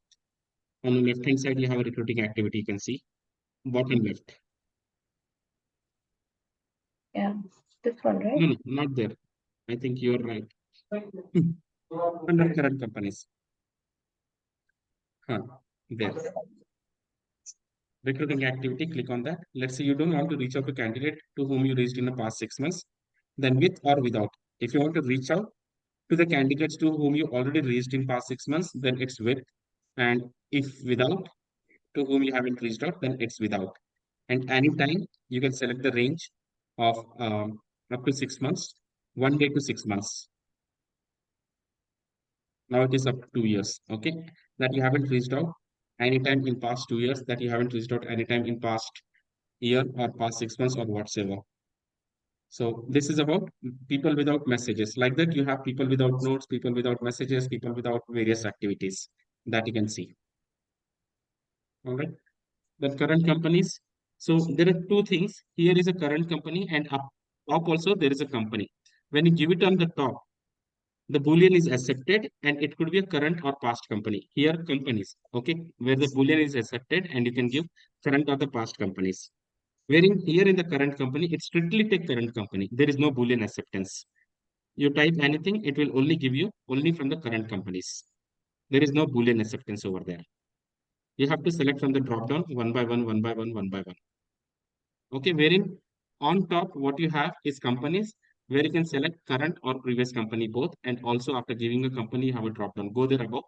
On the left hand side, you have a recruiting activity. You can see bottom left. Yeah, this one, right? No, no, not there. I think you're right. Under current companies. Huh, there. Recruiting activity, click on that. Let's say you don't want to reach out to candidate to whom you reached in the past 6 months, then with or without. If you want to reach out to the candidates to whom you already reached in past 6 months, then it's with. And if without, to whom you haven't reached out, then it's without. And anytime you can select the range of up to 6 months, 1 day to 6 months. Now it is up to 2 years. Okay, that you haven't reached out anytime in past 2 years, that you haven't reached out anytime in past year or past 6 months or whatsoever. So this is about people without messages. Like that, you have people without notes, people without messages, people without various activities that you can see. All right. The current companies. So there are two things. Here is a current company, and up top also there is a company. When you give it on the top, the boolean is accepted, and it could be a current or past company. Here companies, okay, where the boolean is accepted, and you can give current or the past companies. Wherein here in the current company, it strictly take current company. There is no boolean acceptance. You type anything, it will only give you only from the current companies. There is no boolean acceptance over there. You have to select from the drop down one by one, one by one, one by one. Okay, wherein on top, what you have is companies where you can select current or previous company both. And also after giving a company, you have a drop down. Go there above.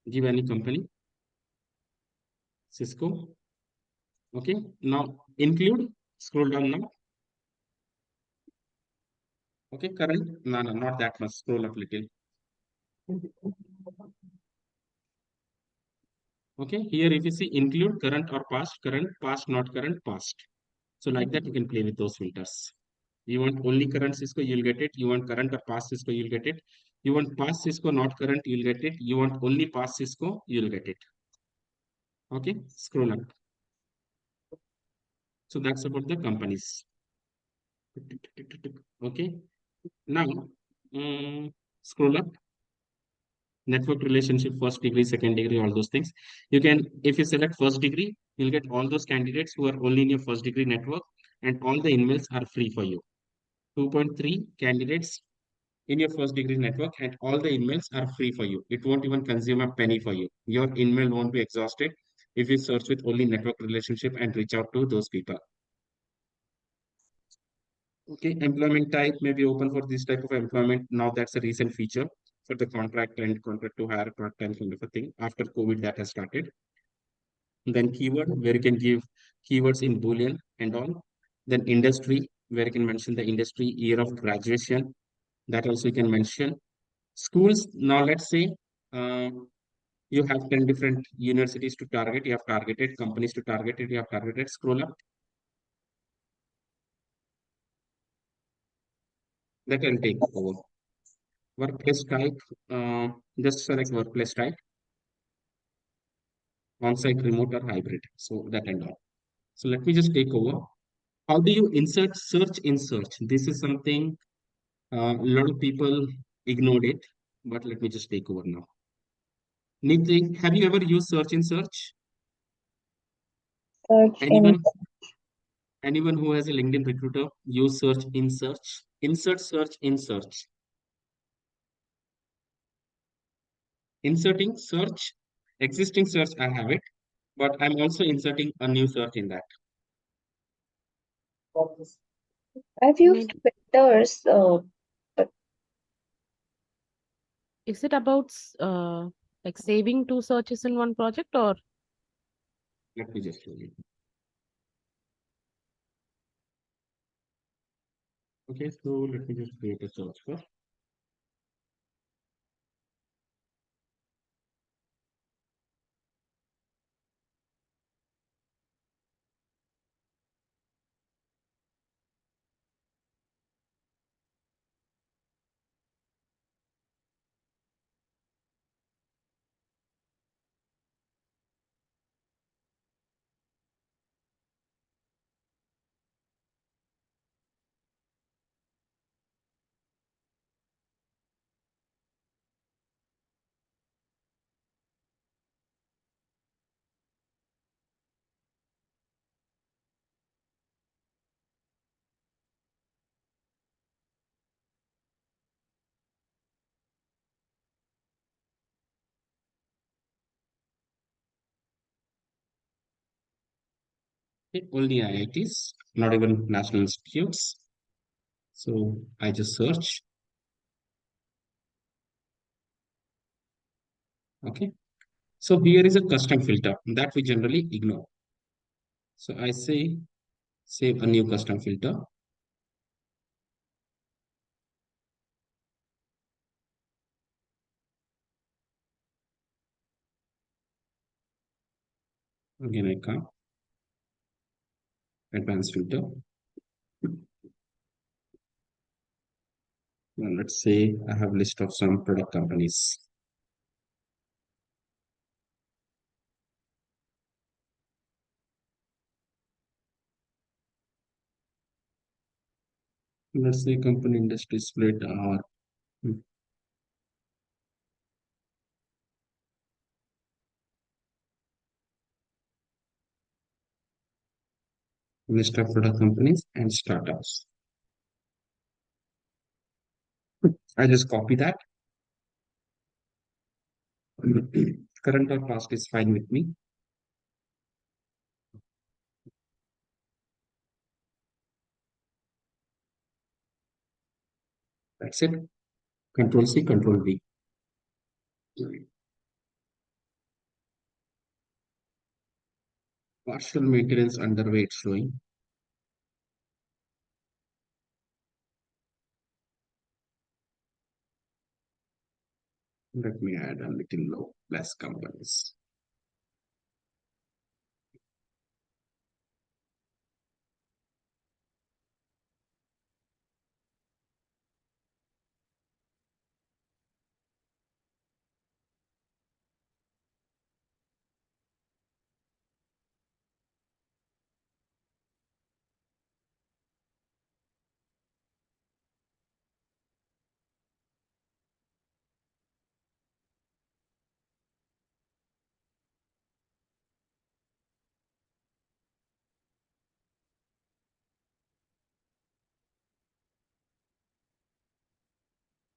Give any company. Cisco. Okay, now include, scroll down now. Okay, current, no, not that much, scroll up little. Okay, here if you see include current or current, past, not current, past. So like that, you can play with those filters. You want only current Cisco, you'll get it. You want current or past Cisco, you'll get it. You want past Cisco, not current, you'll get it. You want only past Cisco, you'll get it. Okay, scroll up. So that's about the companies. Okay, now scroll up. Network relationship, first degree, second degree, all those things. You can, if you select first degree, you'll get all those candidates who are only in your first degree network, and all the emails are free for you. 2.3 candidates in your first degree network, and all the emails are free for you. It won't even consume a penny for you. Your email won't be exhausted if you search with only network relationship and reach out to those people. Okay, employment type may be open for this type of employment. Now that's a recent feature for the contract and contract to hire part-time kind of a thing. After COVID, that has started. Then keyword, where you can give keywords in Boolean and all. Then industry, where you can mention the industry, year of graduation. That also you can mention. Schools, now let's say you have 10 different universities to target. You have targeted companies to target it. You have targeted. Scroll up. That will take over. Workplace type, just select workplace type, on-site, remote, or hybrid. So that and all. So let me just take over. How do you insert search in search? This is something a lot of people ignored it, but let me just take over now. Niti, have you ever used search in search? Search in Anyone? Anyone who has a LinkedIn recruiter use search in search? Insert search in search. Inserting search, existing search, I have it, but I'm also inserting a new search in that. I've used filters, but Is it about like saving two searches in one project, or? Let me just show you. Okay, so let me just create a search first. Okay, only IITs, not even national institutes. So I just search. Okay. So here is a custom filter that we generally ignore. So I say save a new custom filter. Again, I come advanced filter. Well, let's say I have list of some product companies. Let's say company industry split or list of product companies and startups. I just copy that. Current or past is fine with me. That's it. Control C, Control V. Partial maintenance underway it's showing. Let me add a little low, less companies.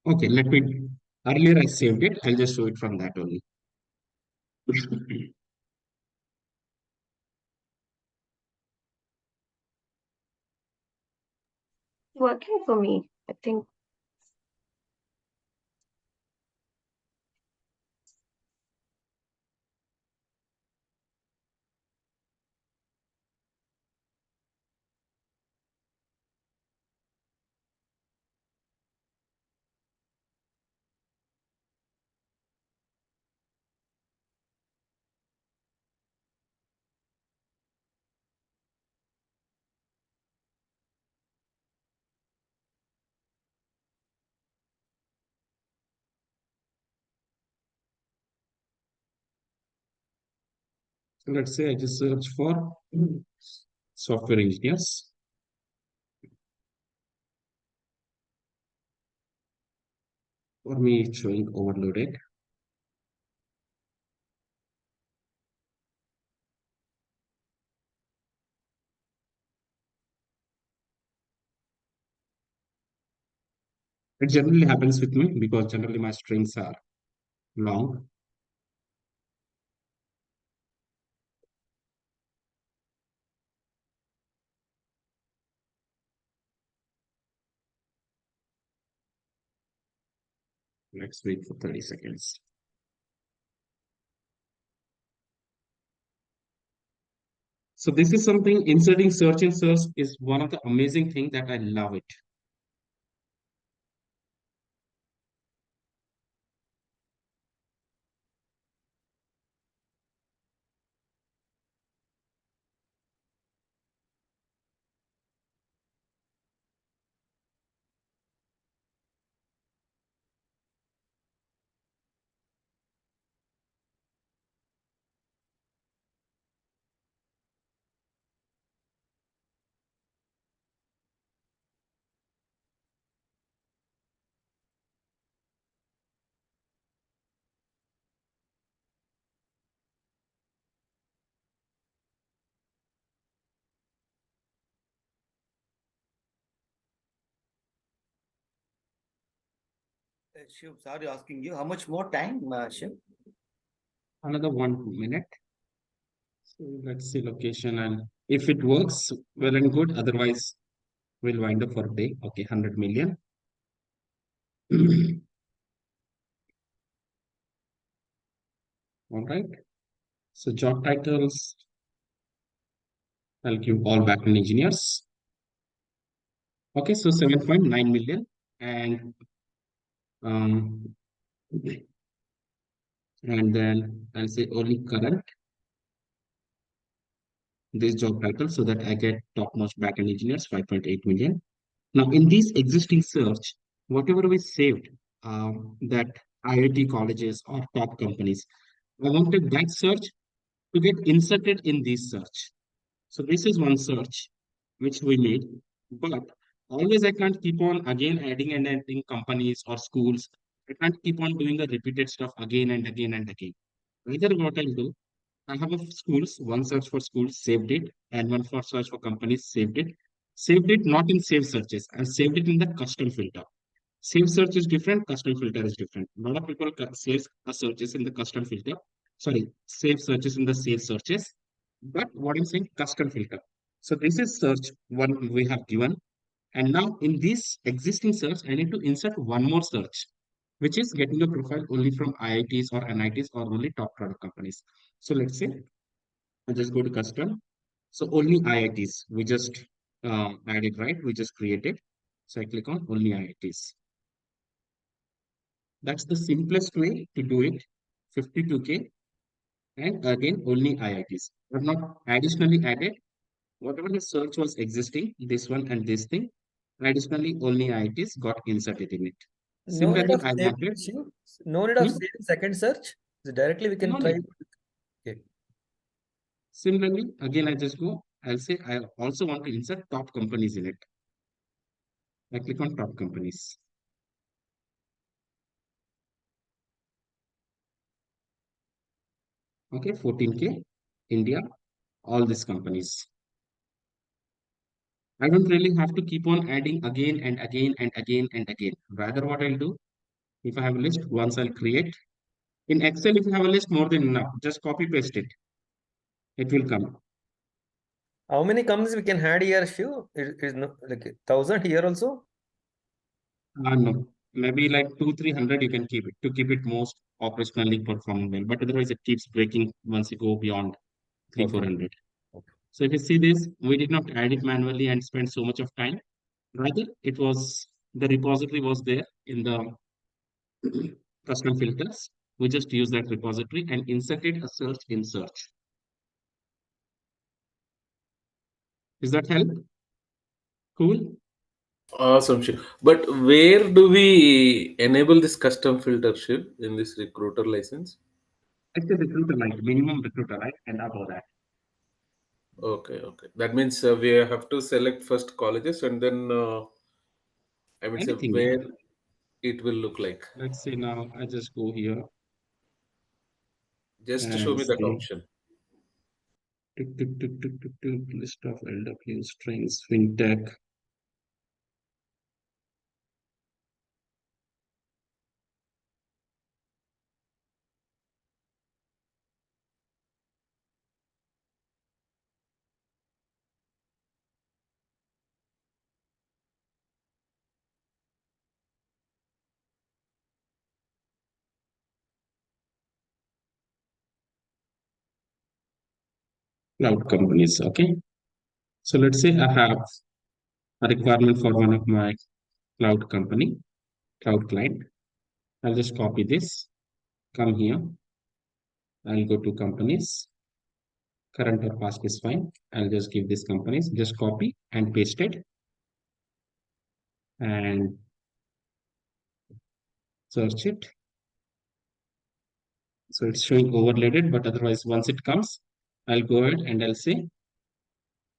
Okay, earlier I saved it. I'll just show it from that only. Working for me, I think. So let's say I just search for software engineers. For me, it's showing overloaded. It generally happens with me because generally my strings are long. Let's wait for 30 seconds. So this is something inserting search and search is one of the amazing thing that I love it. Shiv, sorry asking you, how much more time, Shiv? Another 1 minute. So let's see location, and if it works, well and good. Otherwise, we'll wind up for a day. Okay, 100 million. All right. So job titles, I'll give all backend engineers. Okay, so 7.9 million and um, and then I'll say only current this job title so that I get top-notch backend engineers 5.8 million. Now in this existing search, whatever we saved, that IIT colleges or top companies, I wanted that search to get inserted in this search. So this is one search which we made, but always I can't keep on again adding and adding companies or schools. I can't keep on doing the repeated stuff again and again and again. Rather, what I'll do, I have a schools, one search for schools, saved it, and one for search for companies, saved it. Saved it not in save searches, I saved it in the custom filter. Save search is different, custom filter is different. A lot of people save searches in the custom filter. Sorry, save searches in the save searches. But what I'm saying, custom filter. So this is search one we have given. And now in this existing search, I need to insert one more search, which is getting a profile only from IITs or NITs or only top product companies. So let's say I just go to custom. So only IITs. We just added, right? We just created. So I click on only IITs. That's the simplest way to do it. 52K and again only IITs. I've not additionally added whatever the search was existing, this one and this thing. Additionally, only IITs got inserted in it. No need Similarly, of I saving, wanted no need of hmm? saving second search. So directly we can No try. need. Okay. Similarly, again I just go, I'll say I also want to insert top companies in it. I click on top companies. Okay, 14K, India, all these companies. I don't really have to keep on adding again and again and again and again. Rather, what I'll do, if I have a list, once I'll create. In Excel, if you have a list, more than enough. Just copy paste it. It will come. How many companies we can add here, Shiv? It is no, like 1,000 here also? No, maybe like 200-300 you can keep it to keep it most operationally performing well. But otherwise, it keeps breaking once you go beyond 300-400. Okay. So if you see this, we did not add it manually and spend so much of time. Rather, it was the repository was there in the custom filters. We just use that repository and inserted a search in search. Is that help? Cool. Awesome, Shiv. But where do we enable this custom filter, Shiv, in this recruiter license? It's a recruiter like minimum recruiter, right? And above that. Okay, okay. That means we have to select first colleges and then I mean, say Anything, yeah. where it will look like. Let's say now I just go here Just show and me that say option. list of LW strings, fintech. Cloud companies. Okay. So let's say I have a requirement for one of my cloud company, cloud client. I'll just copy this, come here. I'll go to companies. Current or past is fine. I'll just give this companies, just copy and paste it. And search it. So it's showing overloaded, but otherwise once it comes, I'll go ahead and I'll say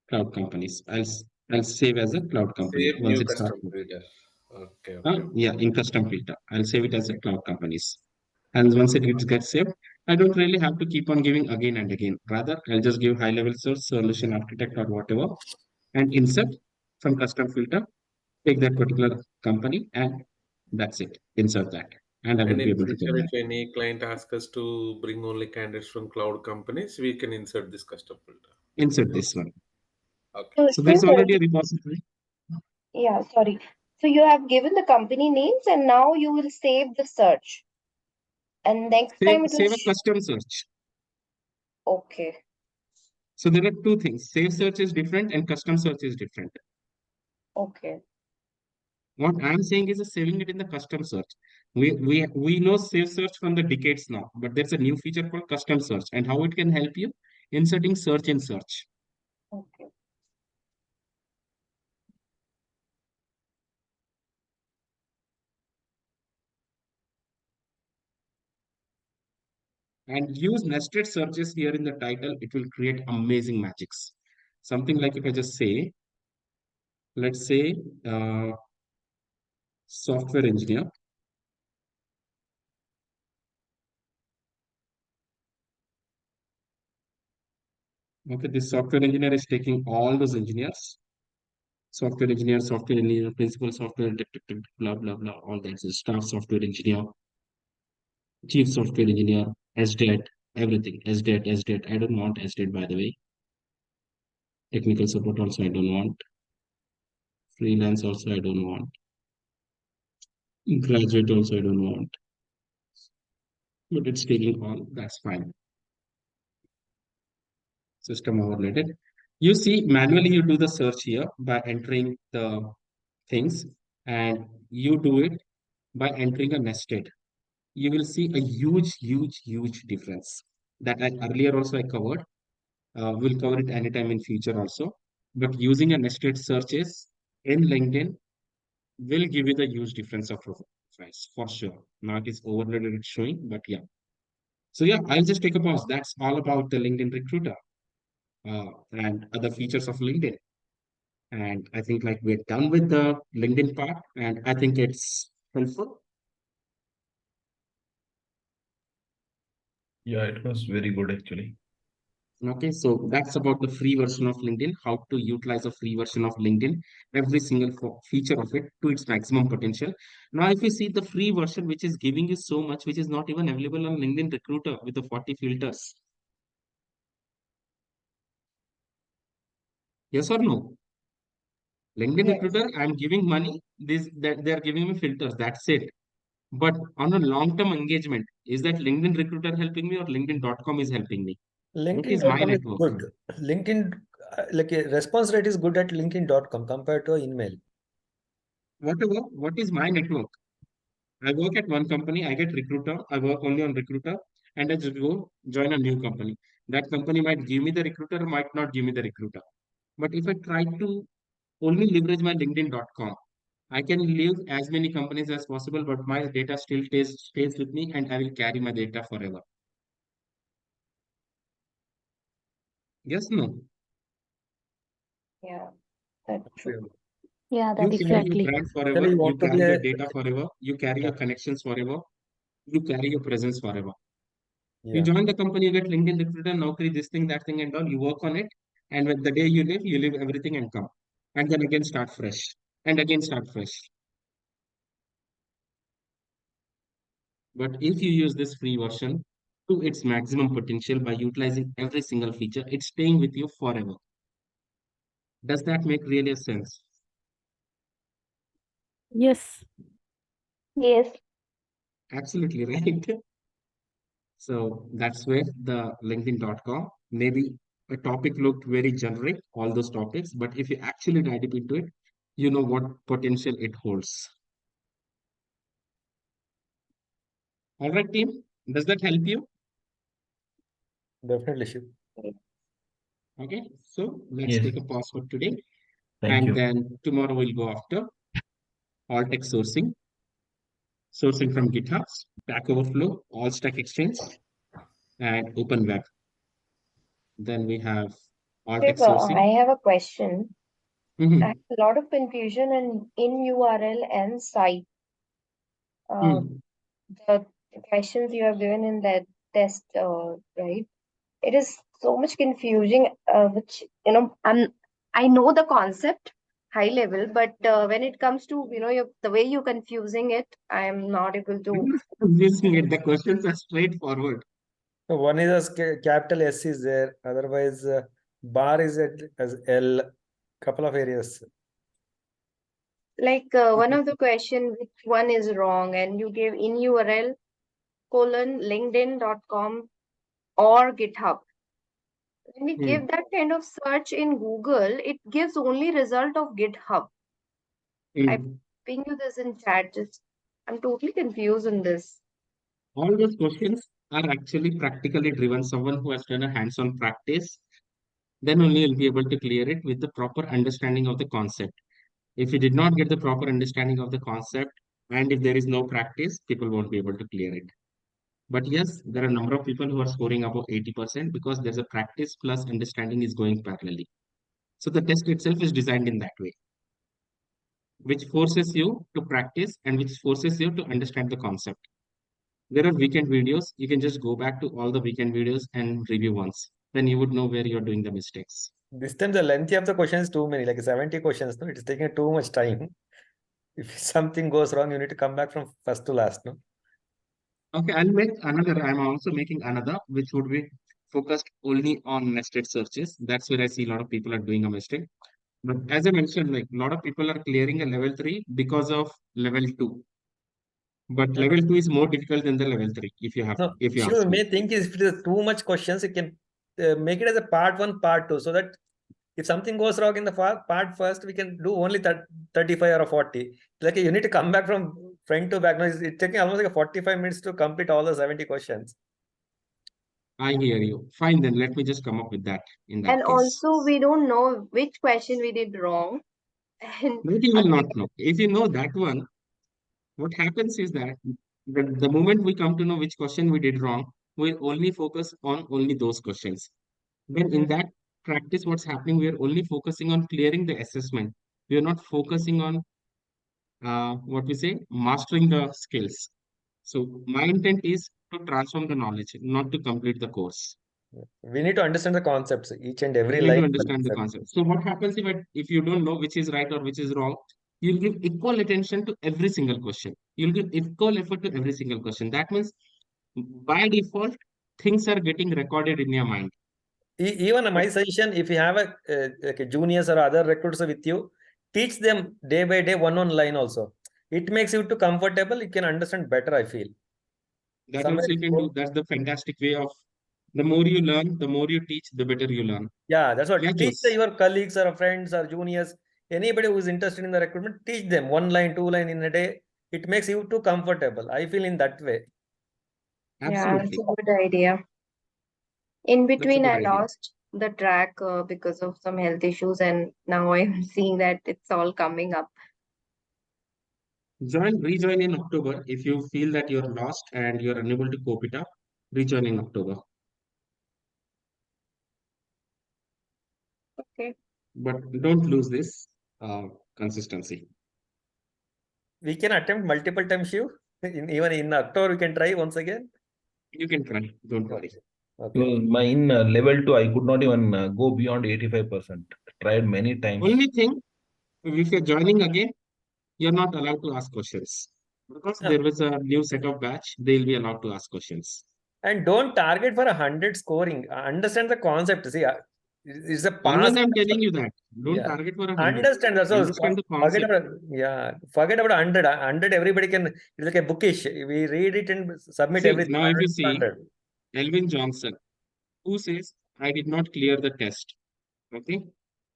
cloud companies. I'll save as a cloud company Save once new it starts. custom filter. Okay, okay. Yeah, in custom filter. I'll save it as a cloud companies. And once it gets saved, I don't really have to keep on giving again and again. Rather, I'll just give high level search, solution architect or whatever, and insert from custom filter, take that particular company, and that's it. Insert that. And I will And be in able to get future, that. if any client asks us to bring only candidates from cloud companies, we can insert this custom filter. Insert this one. Okay. So, So Shiv, there's already a repository. yeah, sorry. So you have given the company names and now you will save the search. And next Save, time it will save a custom search. okay. So there are two things. Save search is different and custom search is different. Okay. What I'm saying is saving it in the custom search. We know save search from the decades now, but there's a new feature called custom search and how it can help you inserting search in search. Okay. And use nested searches here in the title. It will create amazing magics. Something like if I just say, let's say, software engineer. Okay, this software engineer is taking all those engineers, software engineer, principal software, blah, blah, blah, all that staff software engineer, chief software engineer, SDET, everything, SDET. I don't want SDET, by the way. Technical support also I don't want. Freelance also I don't want. Graduate also I don't want. But it's taking all, that's fine. System overloaded. You see, manually you do the search here by entering the things, and you do it by entering a nested. You will see a huge difference that I earlier also I covered. We'll cover it anytime in future also. But using a nested searches in LinkedIn will give you the huge difference of price for sure. Now it is overloaded, it's showing, but yeah. So yeah, I'll just take a pause. That's all about the LinkedIn Recruiter and other features of LinkedIn. And I think like we're done with the LinkedIn part, and I think it's helpful. Yeah, it was very good actually. Okay, so that's about the free version of LinkedIn, how to utilize a free version of LinkedIn, every single feature of it to its maximum potential. Now, if you see the free version, which is giving you so much, which is not even available on LinkedIn Recruiter with the 40 filters. Yes or no? LinkedIn Yes. Recruiter, I'm giving money, that they are giving me filters, that's it. But on a long-term engagement, is that LinkedIn Recruiter helping me or LinkedIn.com is helping me? What is my LinkedIn.com is network? good. LinkedIn, like a response rate is good at LinkedIn.com compared to email. Whatever, what is my network? I work at one company, I get recruiter, I work only on recruiter, and I just go join a new company. That company might give me the recruiter, might not give me the recruiter. But if I try to only leverage my LinkedIn.com, I can leave as many companies as possible, but my data still stays with me and I will carry my data forever. Yes, no? Yeah, that's true. Yeah, You that carry your exactly. brand forever, Actually, you you want to carry be your a data forever, you carry your connections forever, you carry your presence forever. You yeah. join the company, you get LinkedIn recruiter, Naukri, this thing, that thing, and all. You work on it, and when the day you leave everything and come, and then again start fresh, and again start fresh. But if you use this free version to its maximum potential by utilizing every single feature, it's staying with you forever. Does that make really a sense? Yes. Yes. Absolutely right. So that's where the LinkedIn.com, maybe a topic looked very generic, all those topics, but if you actually dive deep into it, you know what potential it holds. All right, team, does that help you? Definitely, Shiv. Okay, so let's Yes. take a pause for today. Thank And you. then tomorrow we'll go after all tech sourcing, sourcing from GitHub, Stack Overflow, All Stack Exchange, and Open Web. Then we have all tech Shiv, I sourcing. have a question. I Mhm. have a lot of confusion in URL and site. Hmm. The questions you have given in that test, right? It is so much confusing, which, I know the concept high level, but when it comes to, the way you're confusing it, I'm not able to. Confusing it. The questions are straightforward. So one is capital S is there, otherwise bar is as L, couple of areas. Like one of the question, which one is wrong, and you gave in URL linkedin.com or GitHub. When we Hmm. give that kind of search in Google, it gives only result of GitHub. I Hmm. ping you this in chat. Just I'm totally confused in this. All those questions are actually practically driven. Someone who has done a hands-on practice, then only you'll be able to clear it with the proper understanding of the concept. If you did not get the proper understanding of the concept, and if there is no practice, people won't be able to clear it. But yes, there are a number of people who are scoring above 80% because there's a practice plus understanding is going parallelly. So the test itself is designed in that way, which forces you to practice and which forces you to understand the concept. There are weekend videos. You can just go back to all the weekend videos and review once. Then you would know where you're doing the mistakes. This time the length of the questions is too many, like 70 questions. No, it is taking too much time. If something goes wrong, you need to come back from first to last. No. Okay, I'll make another. I'm also making another, which would be focused only on nested searches. That's where I see a lot of people are doing a mistake. But as I mentioned, like a lot of people are clearing a level 3 because of level 2. But level 2 is more difficult than the level 3, No, if you sure. ask You me. may think if it is too much questions, you can make it as a part 1, part 2, so that if something goes wrong in the part first, we can do only 35 or 40. Like you need to come back from front to back. No, it's taking almost like 45 minutes to complete all the 70 questions. I hear you. Fine, then let me just come up with that in And that case. also, we don't know which question we did wrong. And But you will again, not know. If you know that one, what happens is that the moment we come to know which question we did wrong, we only focus on only those questions. Then in that practice, what's happening, we are only focusing on clearing the assessment. We are not focusing on what we say, mastering the skills. So my intent is to transform the knowledge, not to complete the course. We need to understand the concepts, each and You every need to line. understand the concept. So what happens if you don't know which is right or which is wrong, you'll give equal attention to every single question. You'll give equal effort to every single question. That means by default, things are getting recorded in your mind. Even my suggestion, if you have like a juniors or other recruiters with you, teach them day by day one line also. It makes you too comfortable. You can understand better, I feel. That Somewhere also you can do. That's the fantastic way of the more you learn, the more you teach, the better you learn. yeah, that's Yeah, what. Teach Jose. your colleagues or friends or juniors, anybody who is interested in the recruitment, teach them one line, two line in a day. It makes you too comfortable. I feel in that way. yeah, that's Absolutely. a good idea. In That's a between, good I idea. lost the track because of some health issues, and now I'm seeing that it's all coming up. Rejoin in October if you feel that you're lost and you're unable to cope it up. Rejoin in October. Okay. But don't lose this consistency. We can attempt multiple times, Shiv. Even in October, we can try once again. You can try. Don't worry. Okay. Because mine level 2, I could not even go beyond 85%. Tried many times. Only thing, if you're joining again, you're not allowed to ask questions. Because Yeah. there was a new set of batch, they'll be allowed to ask questions. And don't target for 100 scoring. Understand the concept. See, it's a Always pass. I'm telling you that. Don't Yeah. target for 100. Understand that's all. Understand the Forget concept. about yeah. Forget about 100. 100 everybody can. It's like a bookish. We read it and submit See, everything. now if you see 100. Elvin Johnson, who says, I did not clear the test. Okay.